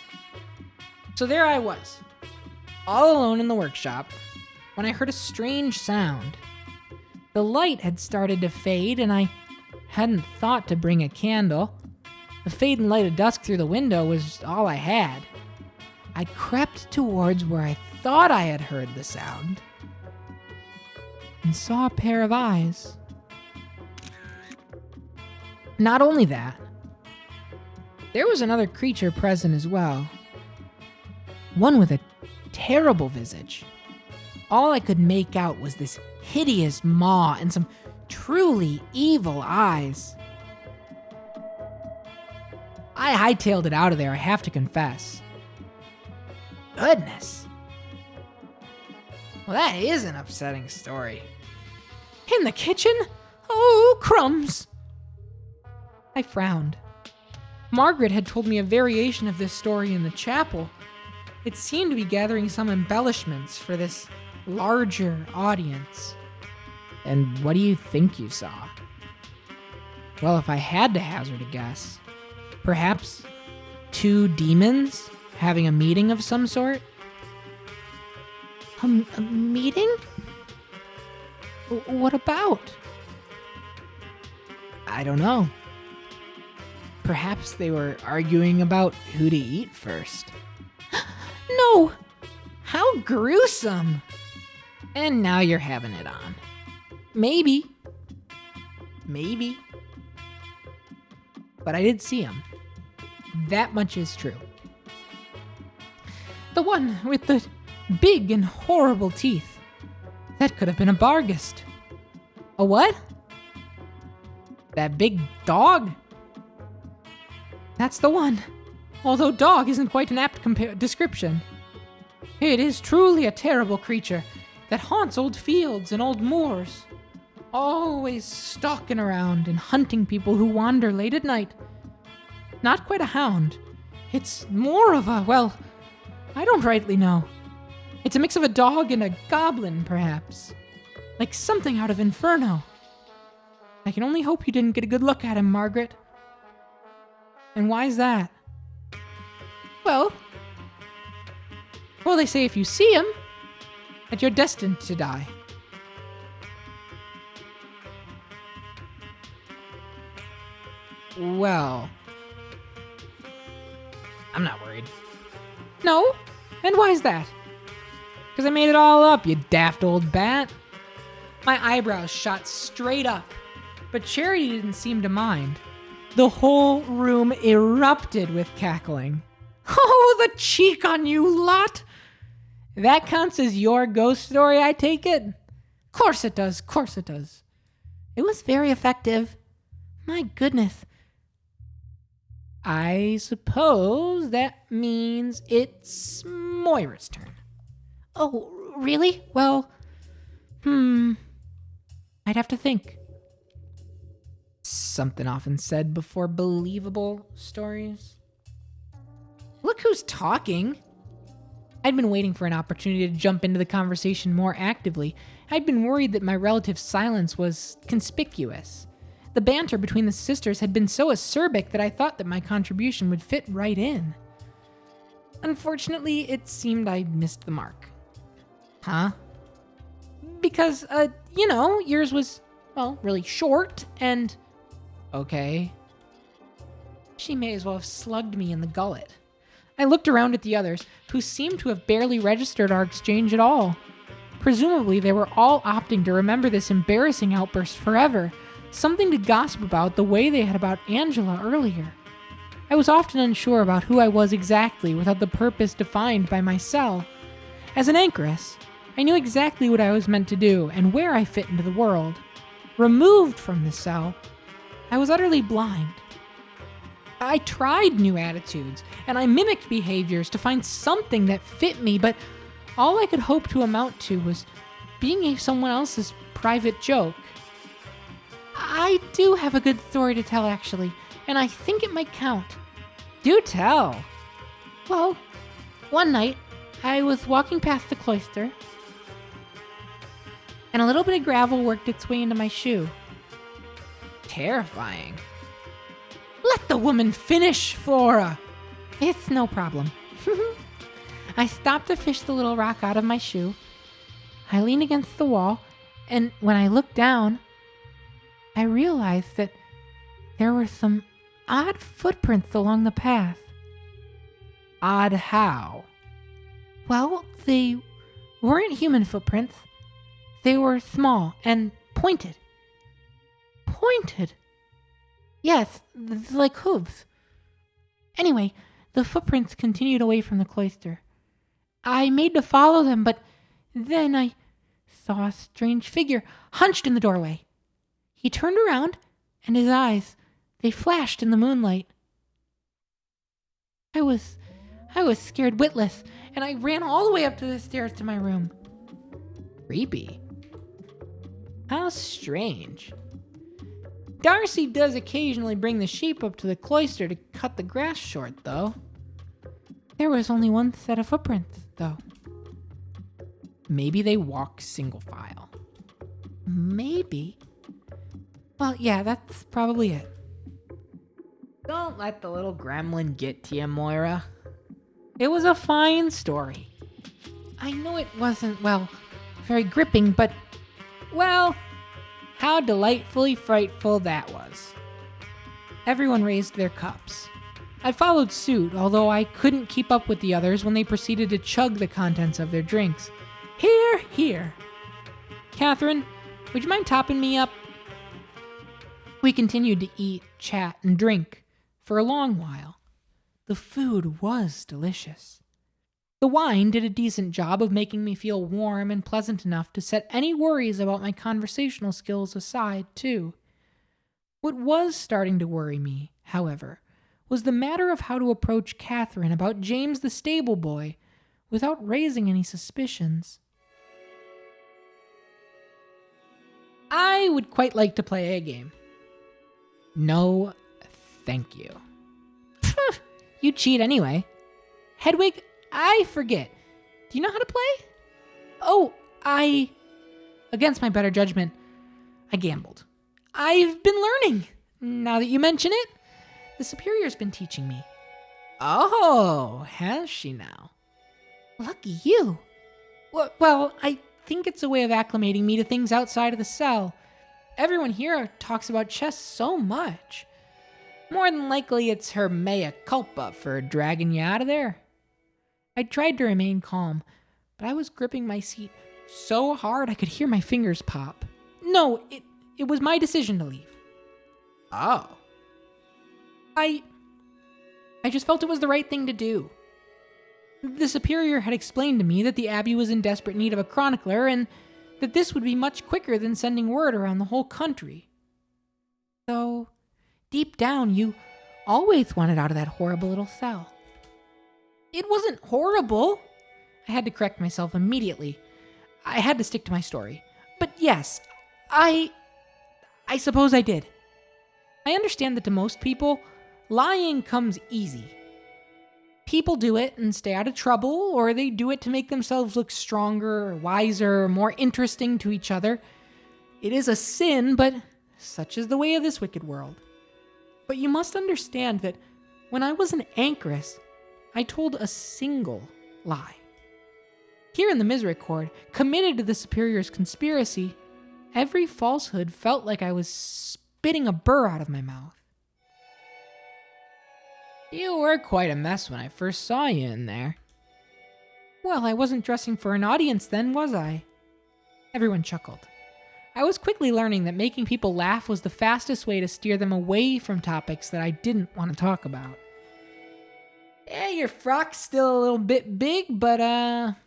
So there I was, all alone in the workshop, when I heard a strange sound. The light had started to fade, and I hadn't thought to bring a candle. The fading light of dusk through the window was all I had. I crept towards where I thought I had heard the sound, and saw a pair of eyes. Not only that, there was another creature present as well. One with a terrible visage. All I could make out was this hideous maw and some truly evil eyes. I hightailed it out of there, I have to confess. Goodness. Well, that is an upsetting story. In the kitchen? Oh, crumbs. I frowned. Margaret had told me a variation of this story in the chapel. It seemed to be gathering some embellishments for this larger audience. And what do you think you saw? Well, if I had to hazard a guess, perhaps 2 demons having a meeting of some sort? A meeting? What about? I don't know. Perhaps they were arguing about who to eat first. No! How gruesome! And now you're having it on. Maybe. But I did see him. That much is true. The one with the big and horrible teeth. That could have been a Barghest. A what? That big dog? That's the one. Although dog isn't quite an apt description. It is truly a terrible creature that haunts old fields and old moors. Always stalking around and hunting people who wander late at night. Not quite a hound. It's more of a, well, I don't rightly know. It's a mix of a dog and a goblin, perhaps. Like something out of Inferno. I can only hope you didn't get a good look at him, Margaret. And why's that? Well, they say if you see him, that you're destined to die. Well, I'm not worried. No? And why's that? Because I made it all up, you daft old bat. My eyebrows shot straight up, but Charity didn't seem to mind. The whole room erupted with cackling. Oh, the cheek on you lot! That counts as your ghost story, I take it? Course it does. It was very effective. My goodness. I suppose that means it's Moira's turn. Oh, really? Well, I'd have to think. Something often said before believable stories. Look who's talking. I'd been waiting for an opportunity to jump into the conversation more actively. I'd been worried that my relative's silence was conspicuous. The banter between the sisters had been so acerbic that I thought that my contribution would fit right in. Unfortunately, it seemed I missed the mark. Huh? Because, yours was, really short and... Okay. She may as well have slugged me in the gullet. I looked around at the others, who seemed to have barely registered our exchange at all. Presumably, they were all opting to remember this embarrassing outburst forever, something to gossip about the way they had about Angela earlier. I was often unsure about who I was exactly without the purpose defined by my cell. As an anchoress, I knew exactly what I was meant to do and where I fit into the world. Removed from the cell, I was utterly blind. I tried new attitudes, and I mimicked behaviors to find something that fit me, but all I could hope to amount to was being someone else's private joke. I do have a good story to tell, actually, and I think it might count. Do tell. Well, one night, I was walking past the cloister, and a little bit of gravel worked its way into my shoe. Terrifying. Let the woman finish, Flora. It's no problem. I stopped to fish the little rock out of my shoe. I leaned against the wall, and when I looked down, I realized that there were some odd footprints along the path. Odd how? Well, they weren't human footprints. They were small and pointed. Pointed? Yes, like hooves. Anyway, the footprints continued away from the cloister. I made to follow them, but then I saw a strange figure hunched in the doorway. He turned around, and his eyes, they flashed in the moonlight. I was scared witless, and I ran all the way up to the stairs to my room. Creepy. How strange. Darcy does occasionally bring the sheep up to the cloister to cut the grass short, though. There was only one set of footprints, though. Maybe they walk single file. Maybe. Well, yeah, that's probably it. Don't let the little gremlin get to you, Moira. It was a fine story. I know it wasn't, very gripping, but, how delightfully frightful that was. Everyone raised their cups. I followed suit, although I couldn't keep up with the others when they proceeded to chug the contents of their drinks. Hear, hear. Catherine, would you mind topping me up? We continued to eat, chat, and drink for a long while. The food was delicious. The wine did a decent job of making me feel warm and pleasant enough to set any worries about my conversational skills aside, too. What was starting to worry me, however, was the matter of how to approach Catherine about James the stable boy without raising any suspicions. I would quite like to play a game. No, thank you. You cheat anyway. Hedwig, I forget. Do you know how to play? Oh, against my better judgment, I gambled. I've been learning. Now that you mention it, the superior's been teaching me. Oh, has she now? Lucky you. Well, I think it's a way of acclimating me to things outside of the cell. Everyone here talks about chess so much. More than likely, it's her mea culpa for dragging you out of there. I tried to remain calm, but I was gripping my seat so hard I could hear my fingers pop. No, it was my decision to leave. Oh. I just felt it was the right thing to do. The superior had explained to me that the Abbey was in desperate need of a chronicler and that this would be much quicker than sending word around the whole country. So, deep down, you always wanted out of that horrible little cell. It wasn't horrible. I had to correct myself immediately. I had to stick to my story. But yes, I suppose I did. I understand that to most people, lying comes easy. People do it and stay out of trouble, or they do it to make themselves look stronger, or wiser, or more interesting to each other. It is a sin, but such is the way of this wicked world. But you must understand that when I was an anchoress, I told a single lie. Here in the Misericorde, committed to the superior's conspiracy, every falsehood felt like I was spitting a burr out of my mouth. You were quite a mess when I first saw you in there. Well, I wasn't dressing for an audience then, was I? Everyone chuckled. I was quickly learning that making people laugh was the fastest way to steer them away from topics that I didn't want to talk about. Yeah, your frock's still a little bit big, but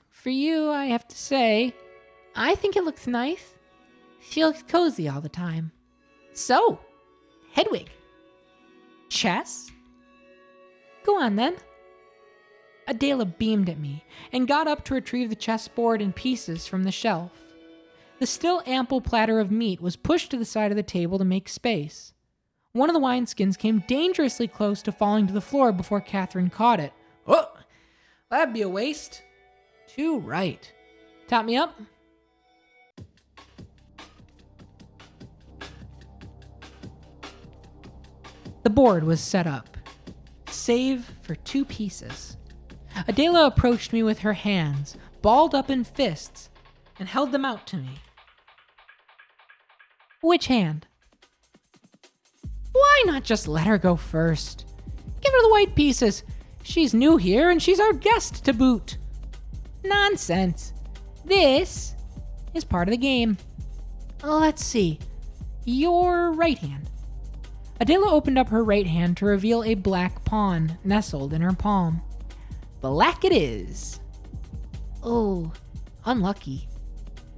for you, I have to say, I think it looks nice. She looks cozy all the time. So, Hedwig, chess? Go on, then. Adela beamed at me and got up to retrieve the chessboard in pieces from the shelf. The still ample platter of meat was pushed to the side of the table to make space. One of the wineskins came dangerously close to falling to the floor before Catherine caught it. Oh, that'd be a waste. Too right. Top me up. The board was set up, save for 2 pieces. Adela approached me with her hands, balled up in fists, and held them out to me. Which hand? Why not just let her go first? Give her the white pieces. She's new here and she's our guest to boot. Nonsense. This is part of the game. Let's see. Your right hand. Adela opened up her right hand to reveal a black pawn nestled in her palm. Black it is. Oh, unlucky.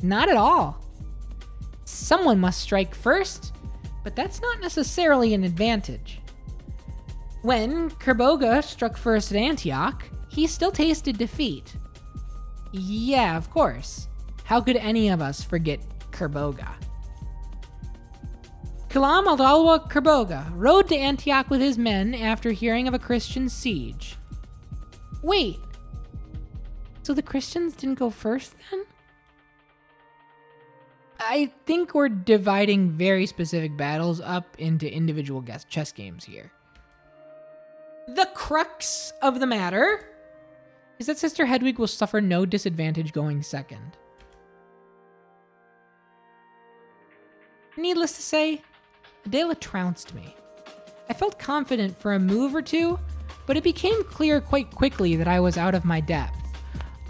Not at all. Someone must strike first, but that's not necessarily an advantage. When Kerboga struck first at Antioch, he still tasted defeat. Yeah, of course. How could any of us forget Kerboga? Kalam al-Dalwa Kerboga rode to Antioch with his men after hearing of a Christian siege. Wait, so the Christians didn't go first then? I think we're dividing very specific battles up into individual chess games here. The crux of the matter is that Sister Hedwig will suffer no disadvantage going second. Needless to say, Adela trounced me. I felt confident for a move or two, but it became clear quite quickly that I was out of my depth.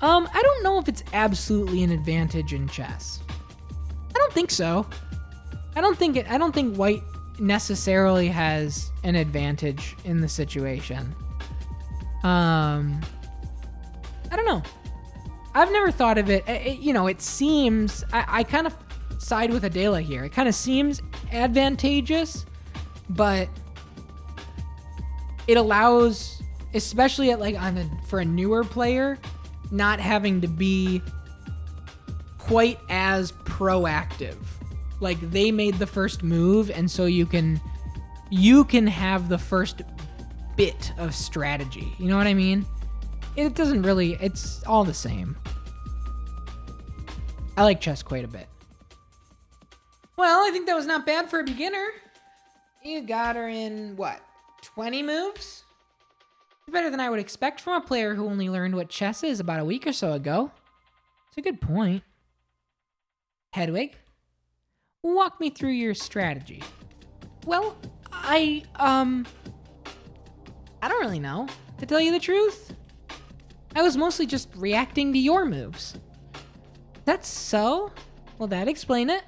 I don't know if it's absolutely an advantage in chess. don't think so. I don't think white necessarily has an advantage in the situation. I don't know. I've never thought of it. It seems, I kind of side with Adela here. It kind of seems advantageous, but it allows, especially for a newer player, not having to be quite as proactive. Like, they made the first move, and so you can have the first bit of strategy. You know what I mean? It doesn't really, it's all the same. I like chess quite a bit. Well, I think that was not bad for a beginner. You got her in, 20 moves? Better than I would expect from a player who only learned what chess is about a week or so ago. It's a good point. Hedwig, walk me through your strategy. Well, I don't really know, to tell you the truth. I was mostly just reacting to your moves. That's so? Well, that explain it.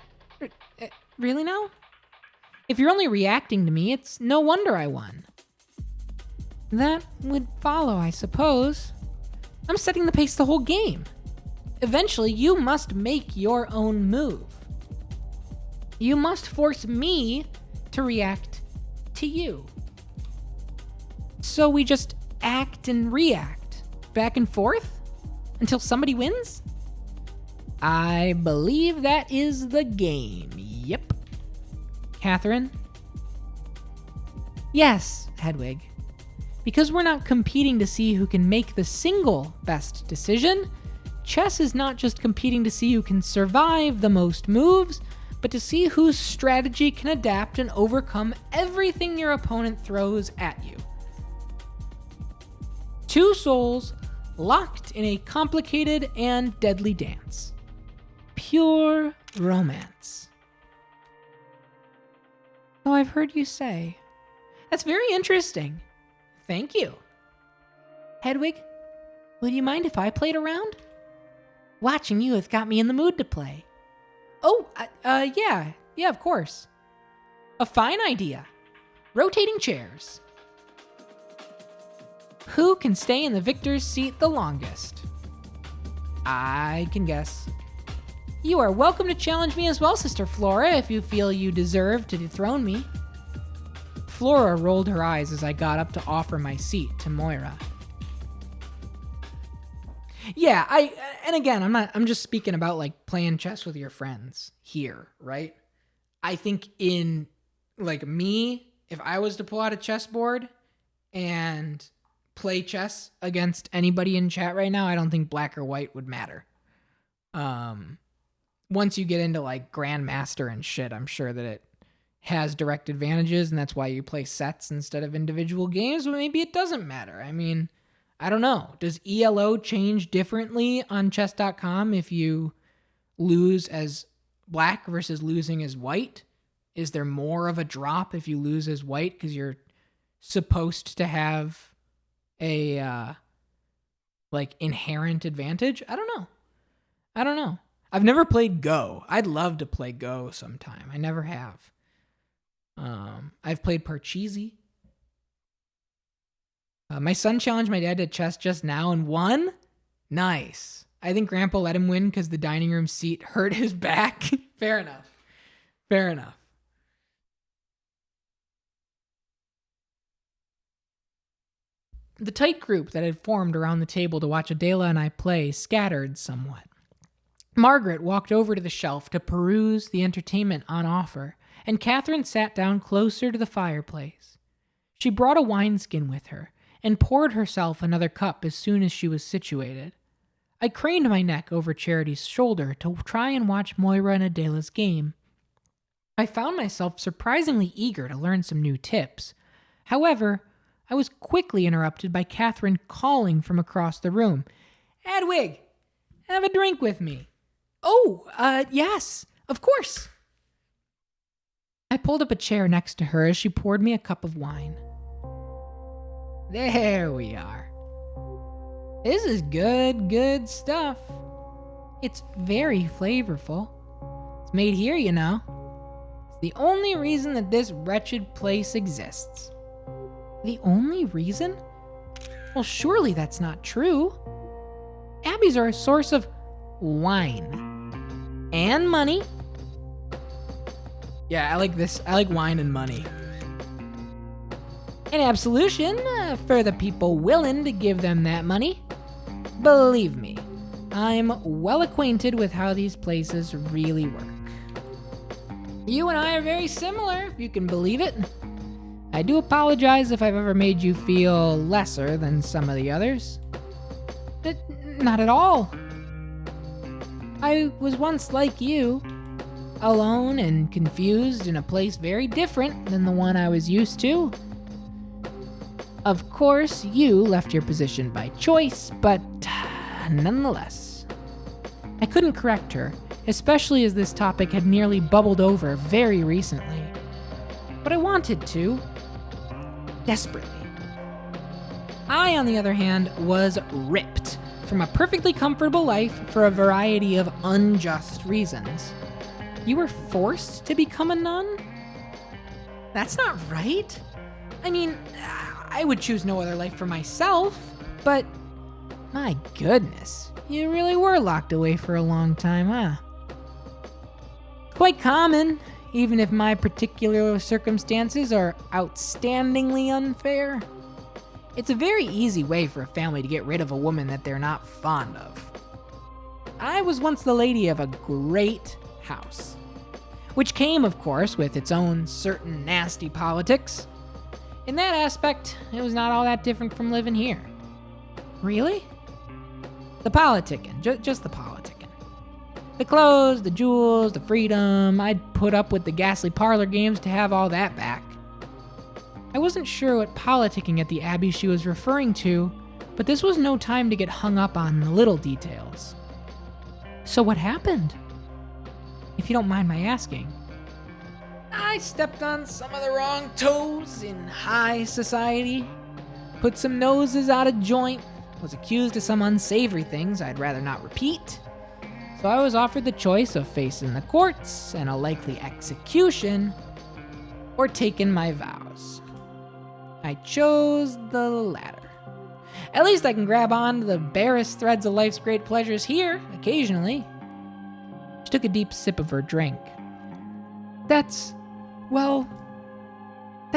Really now? If you're only reacting to me, it's no wonder I won. That would follow, I suppose. I'm setting the pace the whole game. Eventually, you must make your own move. You must force me to react to you. So we just act and react, back and forth, until somebody wins? I believe that is the game. Yep. Catherine? Yes, Hedwig. Because we're not competing to see who can make the single best decision, chess is not just competing to see who can survive the most moves, but to see whose strategy can adapt and overcome everything your opponent throws at you. Two souls locked in a complicated and deadly dance. Pure romance. So I've heard you say. That's very interesting. Thank you. Hedwig, would you mind if I played around? Watching you has got me in the mood to play. Oh, yeah, of course. A fine idea. Rotating chairs. Who can stay in the victor's seat the longest? I can guess. You are welcome to challenge me as well, Sister Flora, if you feel you deserve to dethrone me. Flora rolled her eyes as I got up to offer my seat to Moira. Yeah, I'm just speaking about like playing chess with your friends here, right? I think in like me, if I was to pull out a chessboard and play chess against anybody in chat right now, I don't think black or white would matter. Once you get into like Grandmaster and shit, I'm sure that it has direct advantages, and that's why you play sets instead of individual games, but maybe it doesn't matter. I mean, I don't know. Does ELO change differently on chess.com if you lose as black versus losing as white? Is there more of a drop if you lose as white because you're supposed to have a like inherent advantage? I don't know. I've never played Go. I'd love to play Go sometime. I never have. I've played Parcheesi. My son challenged my dad to chess just now and won. Nice. I think Grandpa let him win because the dining room seat hurt his back. Fair enough. The tight group that had formed around the table to watch Adela and I play scattered somewhat. Margaret walked over to the shelf to peruse the entertainment on offer, and Catherine sat down closer to the fireplace. She brought a wineskin with her and poured herself another cup as soon as she was situated. I craned my neck over Charity's shoulder to try and watch Moira and Adela's game. I found myself surprisingly eager to learn some new tips. However, I was quickly interrupted by Catherine calling from across the room. "Hedwig, have a drink with me." "Oh, yes, of course." I pulled up a chair next to her as she poured me a cup of wine. There we are. This is good stuff. It's very flavorful. It's made here, you know. It's the only reason that this wretched place exists. The only reason? Well, surely that's not true. Abbeys are a source of wine and money. Yeah, I like this. I like wine and money. And absolution for the people willing to give them that money. Believe me, I'm well acquainted with how these places really work. You and I are very similar, if you can believe it. I do apologize if I've ever made you feel lesser than some of the others. Not at all. I was once like you, alone and confused in a place very different than the one I was used to. Of course, you left your position by choice, but nonetheless. I couldn't correct her, especially as this topic had nearly bubbled over very recently. But I wanted to. Desperately. I, on the other hand, was ripped from a perfectly comfortable life for a variety of unjust reasons. You were forced to become a nun? That's not right. I mean, I would choose no other life for myself, but my goodness, you really were locked away for a long time, huh? Quite common, even if my particular circumstances are outstandingly unfair. It's a very easy way for a family to get rid of a woman that they're not fond of. I was once the lady of a great house, which came, of course, with its own certain nasty politics. In that aspect, it was not all that different from living here. Really? The politicking, just the politicking. The clothes, the jewels, the freedom, I'd put up with the ghastly parlor games to have all that back. I wasn't sure what politicking at the Abbey she was referring to, but this was no time to get hung up on the little details. So what happened? If you don't mind my asking. I stepped on some of the wrong toes in high society, put some noses out of joint, was accused of some unsavory things I'd rather not repeat. So I was offered the choice of facing the courts and a likely execution, or taking my vows. I chose the latter. At least I can grab on to the barest threads of life's great pleasures here, occasionally. She took a deep sip of her drink. That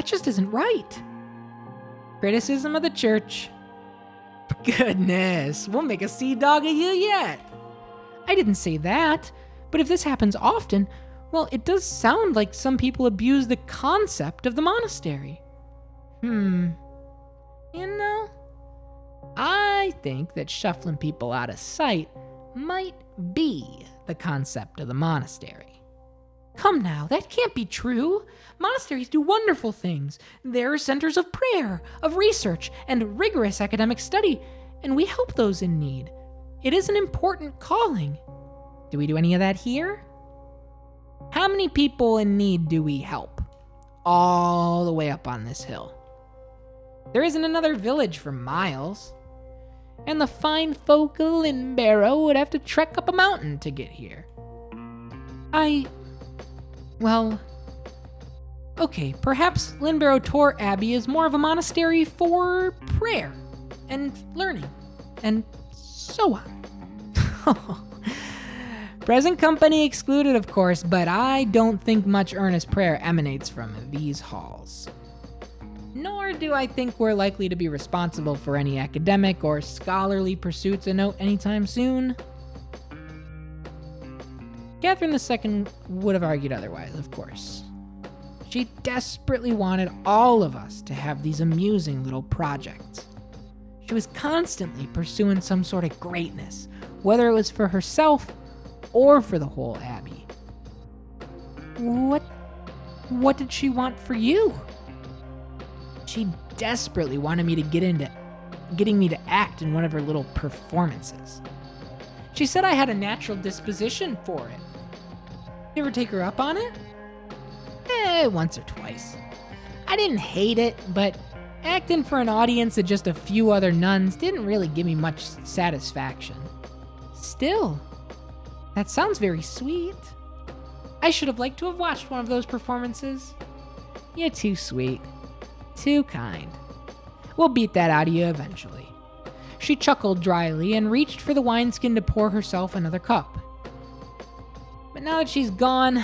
just isn't right. Criticism of the church. Goodness, we'll make a sea dog of you yet. I didn't say that, but if this happens often, well, it does sound like some people abuse the concept of the monastery. You know, I think that shuffling people out of sight might be the concept of the monastery. Come now, that can't be true. Monasteries do wonderful things. They're centers of prayer, of research, and rigorous academic study, and we help those in need. It is an important calling. Do we do any of that here? How many people in need do we help? All the way up on this hill. There isn't another village for miles. And the fine folk of Linbarrow would have to trek up a mountain to get here. Okay, perhaps Linbarrow Tor Abbey is more of a monastery for prayer and learning and so on. Present company excluded, of course, but I don't think much earnest prayer emanates from these halls. Nor do I think we're likely to be responsible for any academic or scholarly pursuits a note anytime soon. Catherine II would have argued otherwise, of course. She desperately wanted all of us to have these amusing little projects. She was constantly pursuing some sort of greatness, whether it was for herself or for the whole Abbey. What did she want for you? She desperately wanted me to getting me to act in one of her little performances. She said I had a natural disposition for it. You ever take her up on it? Once or twice. I didn't hate it, but acting for an audience of just a few other nuns didn't really give me much satisfaction. Still, that sounds very sweet. I should have liked to have watched one of those performances. You're too sweet. Too kind. We'll beat that out of you eventually. She chuckled dryly and reached for the wineskin to pour herself another cup. But now that she's gone,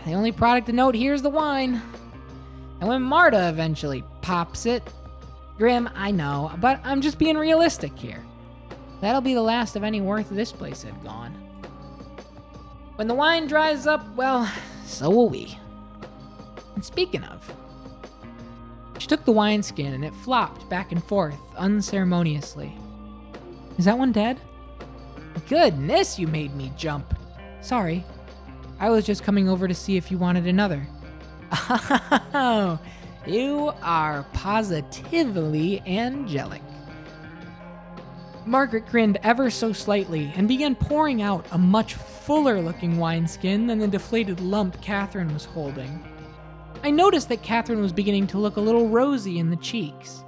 the only product to note here is the wine. And when Marta eventually pops it, Grim, I know, but I'm just being realistic here. That'll be the last of any worth this place had gone. When the wine dries up, well, so will we. And speaking of, she took the wineskin and it flopped back and forth unceremoniously. Is that one dead? Goodness, you made me jump. Sorry, I was just coming over to see if you wanted another. Oh, you are positively angelic. Margaret grinned ever so slightly and began pouring out a much fuller-looking wineskin than the deflated lump Catherine was holding. I noticed that Catherine was beginning to look a little rosy in the cheeks.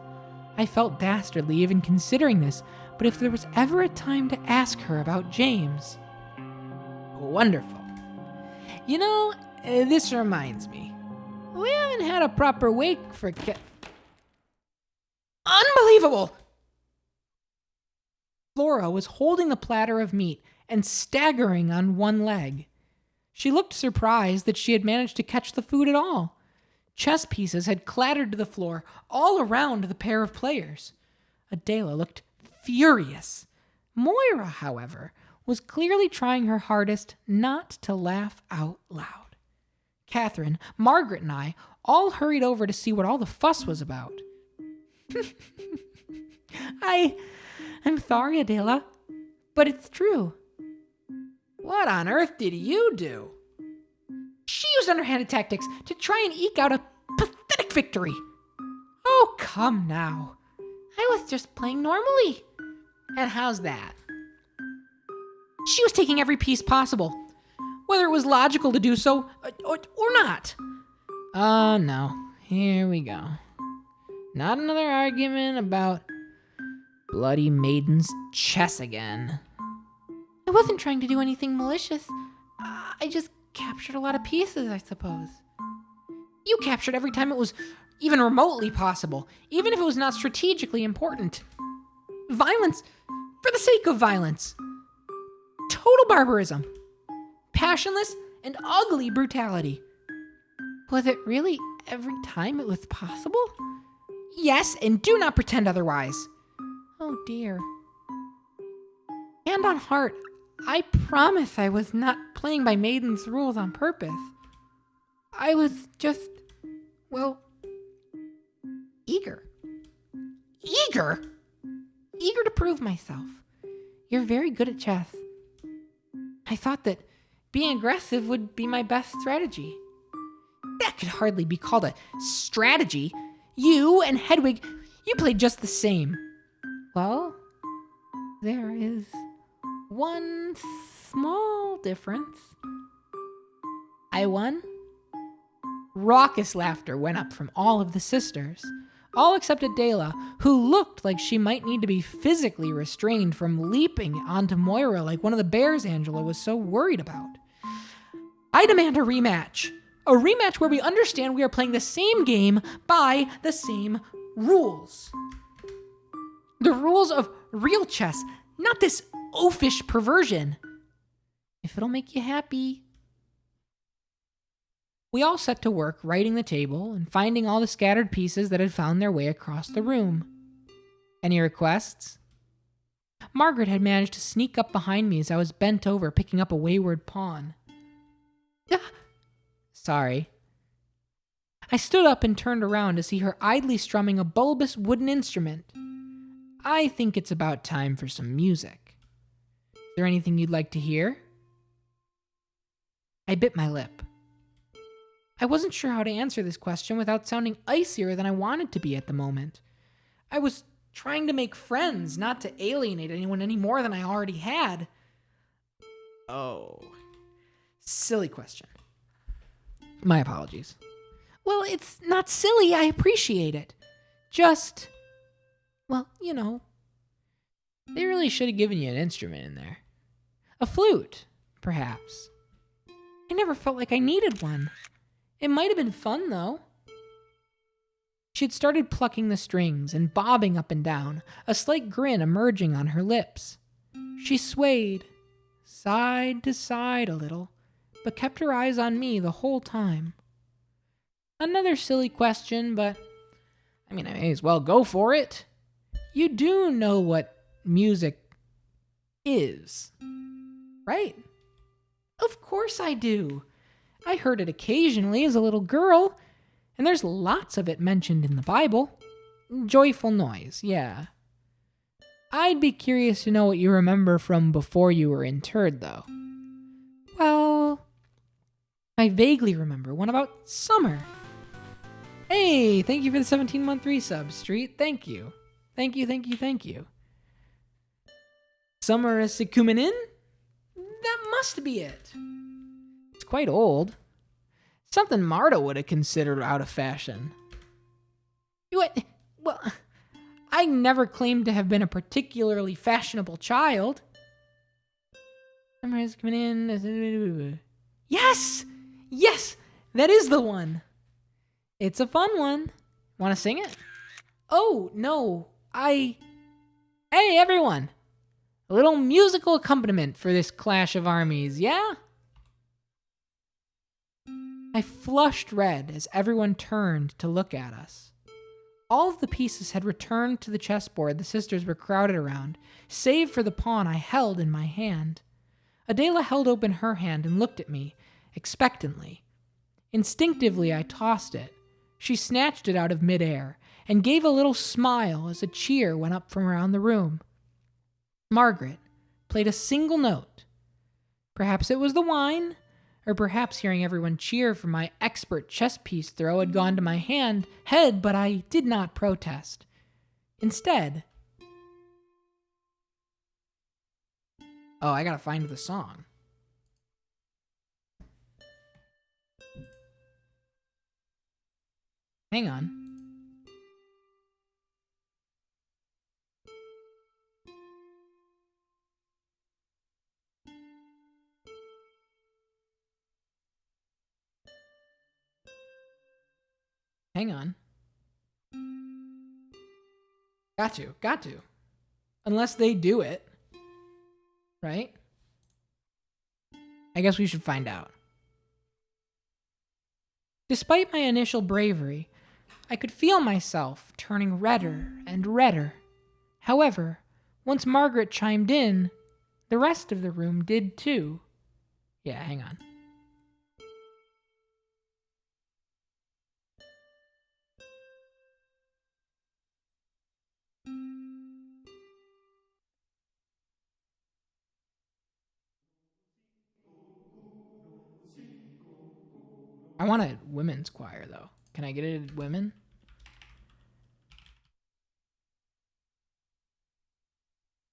I felt dastardly even considering this, but if there was ever a time to ask her about James... Wonderful. You know, this reminds me. We haven't had a proper wake for Unbelievable! Flora was holding the platter of meat and staggering on one leg. She looked surprised that she had managed to catch the food at all. Chess pieces had clattered to the floor all around the pair of players. Adela looked furious. Moira, however, was clearly trying her hardest not to laugh out loud. Catherine, Margaret, and I all hurried over to see what all the fuss was about. I'm sorry, Adela, but it's true. What on earth did you do? She used underhanded tactics to try and eke out a pathetic victory. Oh, come now. I was just playing normally. And how's that? She was taking every piece possible, whether it was logical to do so or not. No. Here we go. Not another argument about bloody maiden's chess again. I wasn't trying to do anything malicious. I just captured a lot of pieces, I suppose. You captured every time it was even remotely possible, even if it was not strategically important. Violence for the sake of violence. Total barbarism. Passionless and ugly brutality. Was it really every time it was possible? Yes, and do not pretend otherwise. Oh dear. Hand on heart, I promise I was not playing by Maiden's rules on purpose. I was just, eager. Eager? Eager to prove myself. You're very good at chess. I thought that being aggressive would be my best strategy. That could hardly be called a strategy. You and Hedwig, you played just the same. Well, there is one small difference. I won. Raucous laughter went up from all of the sisters, all except Adela, who looked like she might need to be physically restrained from leaping onto Moira like one of the bears Angela was so worried about. I demand a rematch. A rematch where we understand we are playing the same game by the same rules. The rules of real chess, not this oafish perversion. If it'll make you happy. We all set to work righting the table and finding all the scattered pieces that had found their way across the room. Any requests? Margaret had managed to sneak up behind me as I was bent over picking up a wayward pawn. Sorry. I stood up and turned around to see her idly strumming a bulbous wooden instrument. I think it's about time for some music. Is there anything you'd like to hear? I bit my lip. I wasn't sure how to answer this question without sounding icier than I wanted to be at the moment. I was trying to make friends, not to alienate anyone any more than I already had. Oh. Silly question. My apologies. Well, it's not silly. I appreciate it. Just, they really should have given you an instrument in there. A flute, perhaps. I never felt like I needed one. It might have been fun, though. She had started plucking the strings and bobbing up and down, a slight grin emerging on her lips. She swayed, side to side a little, but kept her eyes on me the whole time. Another silly question, but I may as well go for it. You do know what music is, right? Of course I do. I heard it occasionally as a little girl, and there's lots of it mentioned in the Bible. Joyful noise, yeah. I'd be curious to know what you remember from before you were interred, though. Well, I vaguely remember one about summer. Hey, thank you for the 17-month resub, Street. Thank you. Thank you. Summer is coming in? That must be it. It's quite old. Something Marta would have considered out of fashion. What? Well, I never claimed to have been a particularly fashionable child. Summer is coming in. Yes! Yes! That is the one. It's a fun one. Want to sing it? Oh, no. Hey, everyone. A little musical accompaniment for this clash of armies, yeah? I flushed red as everyone turned to look at us. All of the pieces had returned to the chessboard the sisters were crowded around, save for the pawn I held in my hand. Adela held open her hand and looked at me, expectantly. Instinctively, I tossed it. She snatched it out of midair and gave a little smile as a cheer went up from around the room. Margaret played a single note. Perhaps it was the wine, or perhaps hearing everyone cheer for my expert chess piece throw had gone to my head, but I did not protest. Instead... Oh, I gotta find the song. Hang on. Hang on. Got to. Unless they do it. Right? I guess we should find out. Despite my initial bravery, I could feel myself turning redder and redder. However, once Margaret chimed in, the rest of the room did too. Yeah, hang on. I want a women's choir, though. Can I get it at women?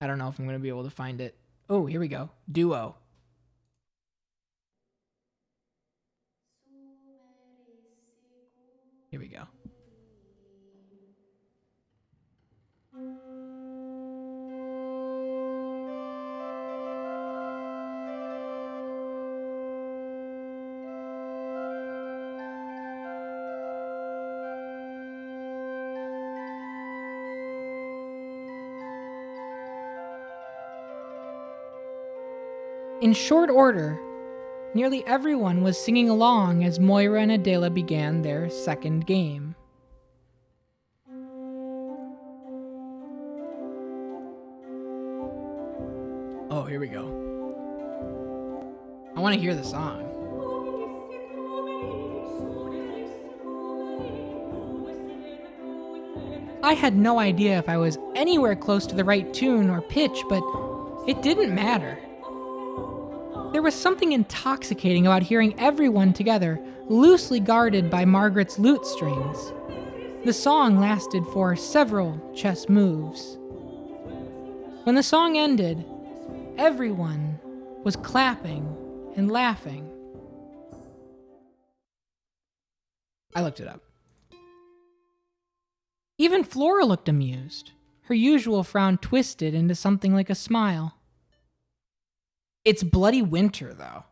I don't know if I'm going to be able to find it. Oh, here we go. Duo. Here we go. In short order, nearly everyone was singing along as Moira and Adela began their second game. Oh, here we go. I want to hear the song. I had no idea if I was anywhere close to the right tune or pitch, but it didn't matter. There was something intoxicating about hearing everyone together, loosely guarded by Margaret's lute strings. The song lasted for several chess moves. When the song ended, everyone was clapping and laughing. I looked it up. Even Flora looked amused, her usual frown twisted into something like a smile. It's bloody winter, though.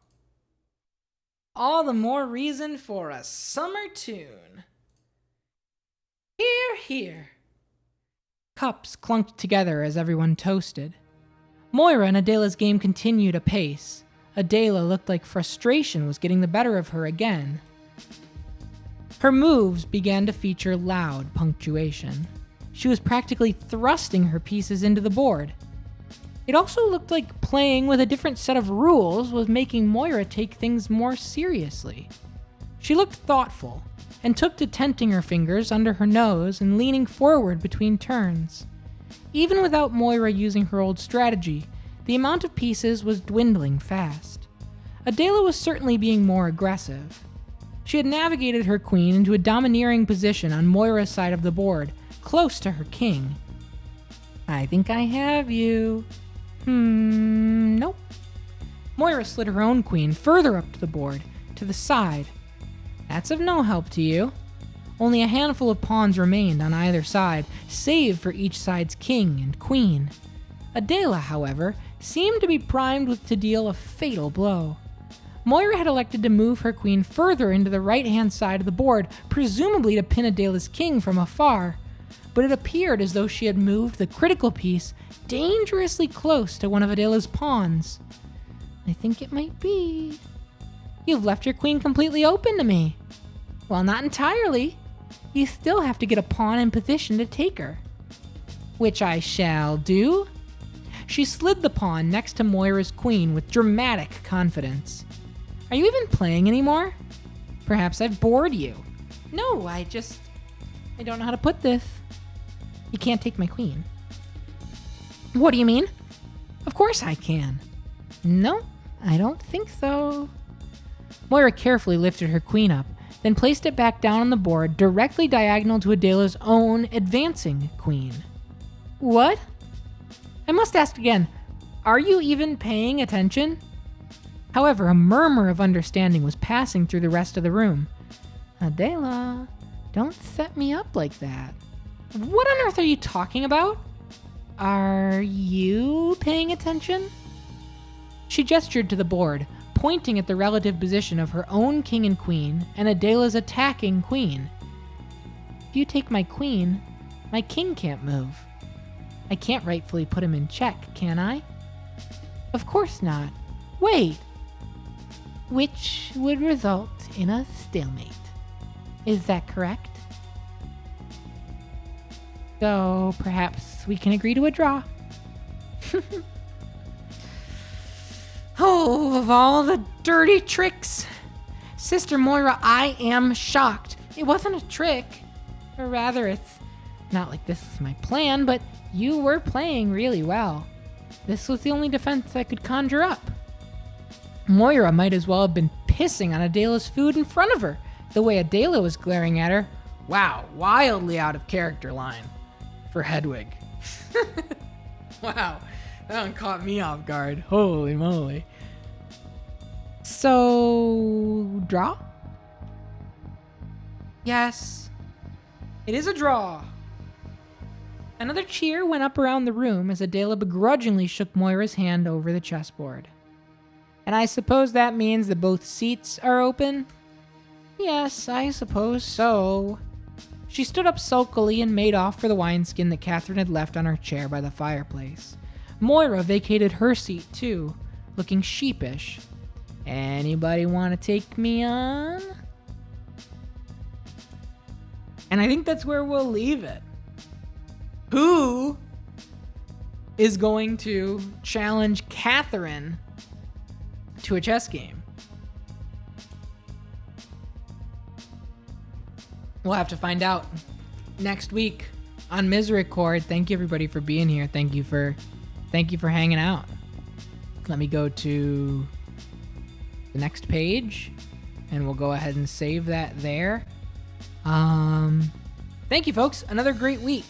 All the more reason for a summer tune. Hear, hear. Cups clunked together as everyone toasted. Moira and Adela's game continued apace. Adela looked like frustration was getting the better of her again. Her moves began to feature loud punctuation. She was practically thrusting her pieces into the board. It also looked like playing with a different set of rules was making Moira take things more seriously. She looked thoughtful, and took to tenting her fingers under her nose and leaning forward between turns. Even without Moira using her old strategy, the amount of pieces was dwindling fast. Adela was certainly being more aggressive. She had navigated her queen into a domineering position on Moira's side of the board, close to her king. I think I have you. Nope. Moira slid her own queen further up to the board, to the side. That's of no help to you. Only a handful of pawns remained on either side, save for each side's king and queen. Adela, however, seemed to be primed to deal a fatal blow. Moira had elected to move her queen further into the right-hand side of the board, presumably to pin Adela's king from afar, but it appeared as though she had moved the critical piece dangerously close to one of Adela's pawns. I think it might be. You've left your queen completely open to me. Well, not entirely. You still have to get a pawn in position to take her. Which I shall do. She slid the pawn next to Moira's queen with dramatic confidence. Are you even playing anymore? Perhaps I've bored you. No, I don't know how to put this. You can't take my queen. What do you mean? Of course I can. No, I don't think so. Moira carefully lifted her queen up, then placed it back down on the board directly diagonal to Adela's own advancing queen. What? I must ask again, are you even paying attention? However, a murmur of understanding was passing through the rest of the room. Adela, don't set me up like that. What on earth are you talking about? Are you paying attention? She gestured to the board, pointing at the relative position of her own king and queen and Adela's attacking queen. If you take my queen, my king can't move. I can't rightfully put him in check, can I? Of course not. Wait. Which would result in a stalemate. Is that correct? So perhaps we can agree to a draw. Oh, of all the dirty tricks. Sister Moira, I am shocked. It wasn't a trick. Or rather, it's not like this was my plan, but you were playing really well. This was the only defense I could conjure up. Moira might as well have been pissing on Adela's food in front of her, the way Adela was glaring at her. Wow, wildly out of character line for Hedwig. Wow, that one caught me off guard. Holy moly. So, draw? Yes, it is a draw. Another cheer went up around the room as Adela begrudgingly shook Moira's hand over the chessboard. And I suppose that means that both seats are open? Yes, I suppose so. She stood up sulkily and made off for the wineskin that Catherine had left on her chair by the fireplace. Moira vacated her seat too, looking sheepish. Anybody want to take me on? And I think that's where we'll leave it. Who is going to challenge Catherine to a chess game? We'll have to find out next week on Misericorde. Thank you everybody for being here. Thank you for hanging out. Let me go to the next page and we'll go ahead and save that there. Thank you folks. Another great week.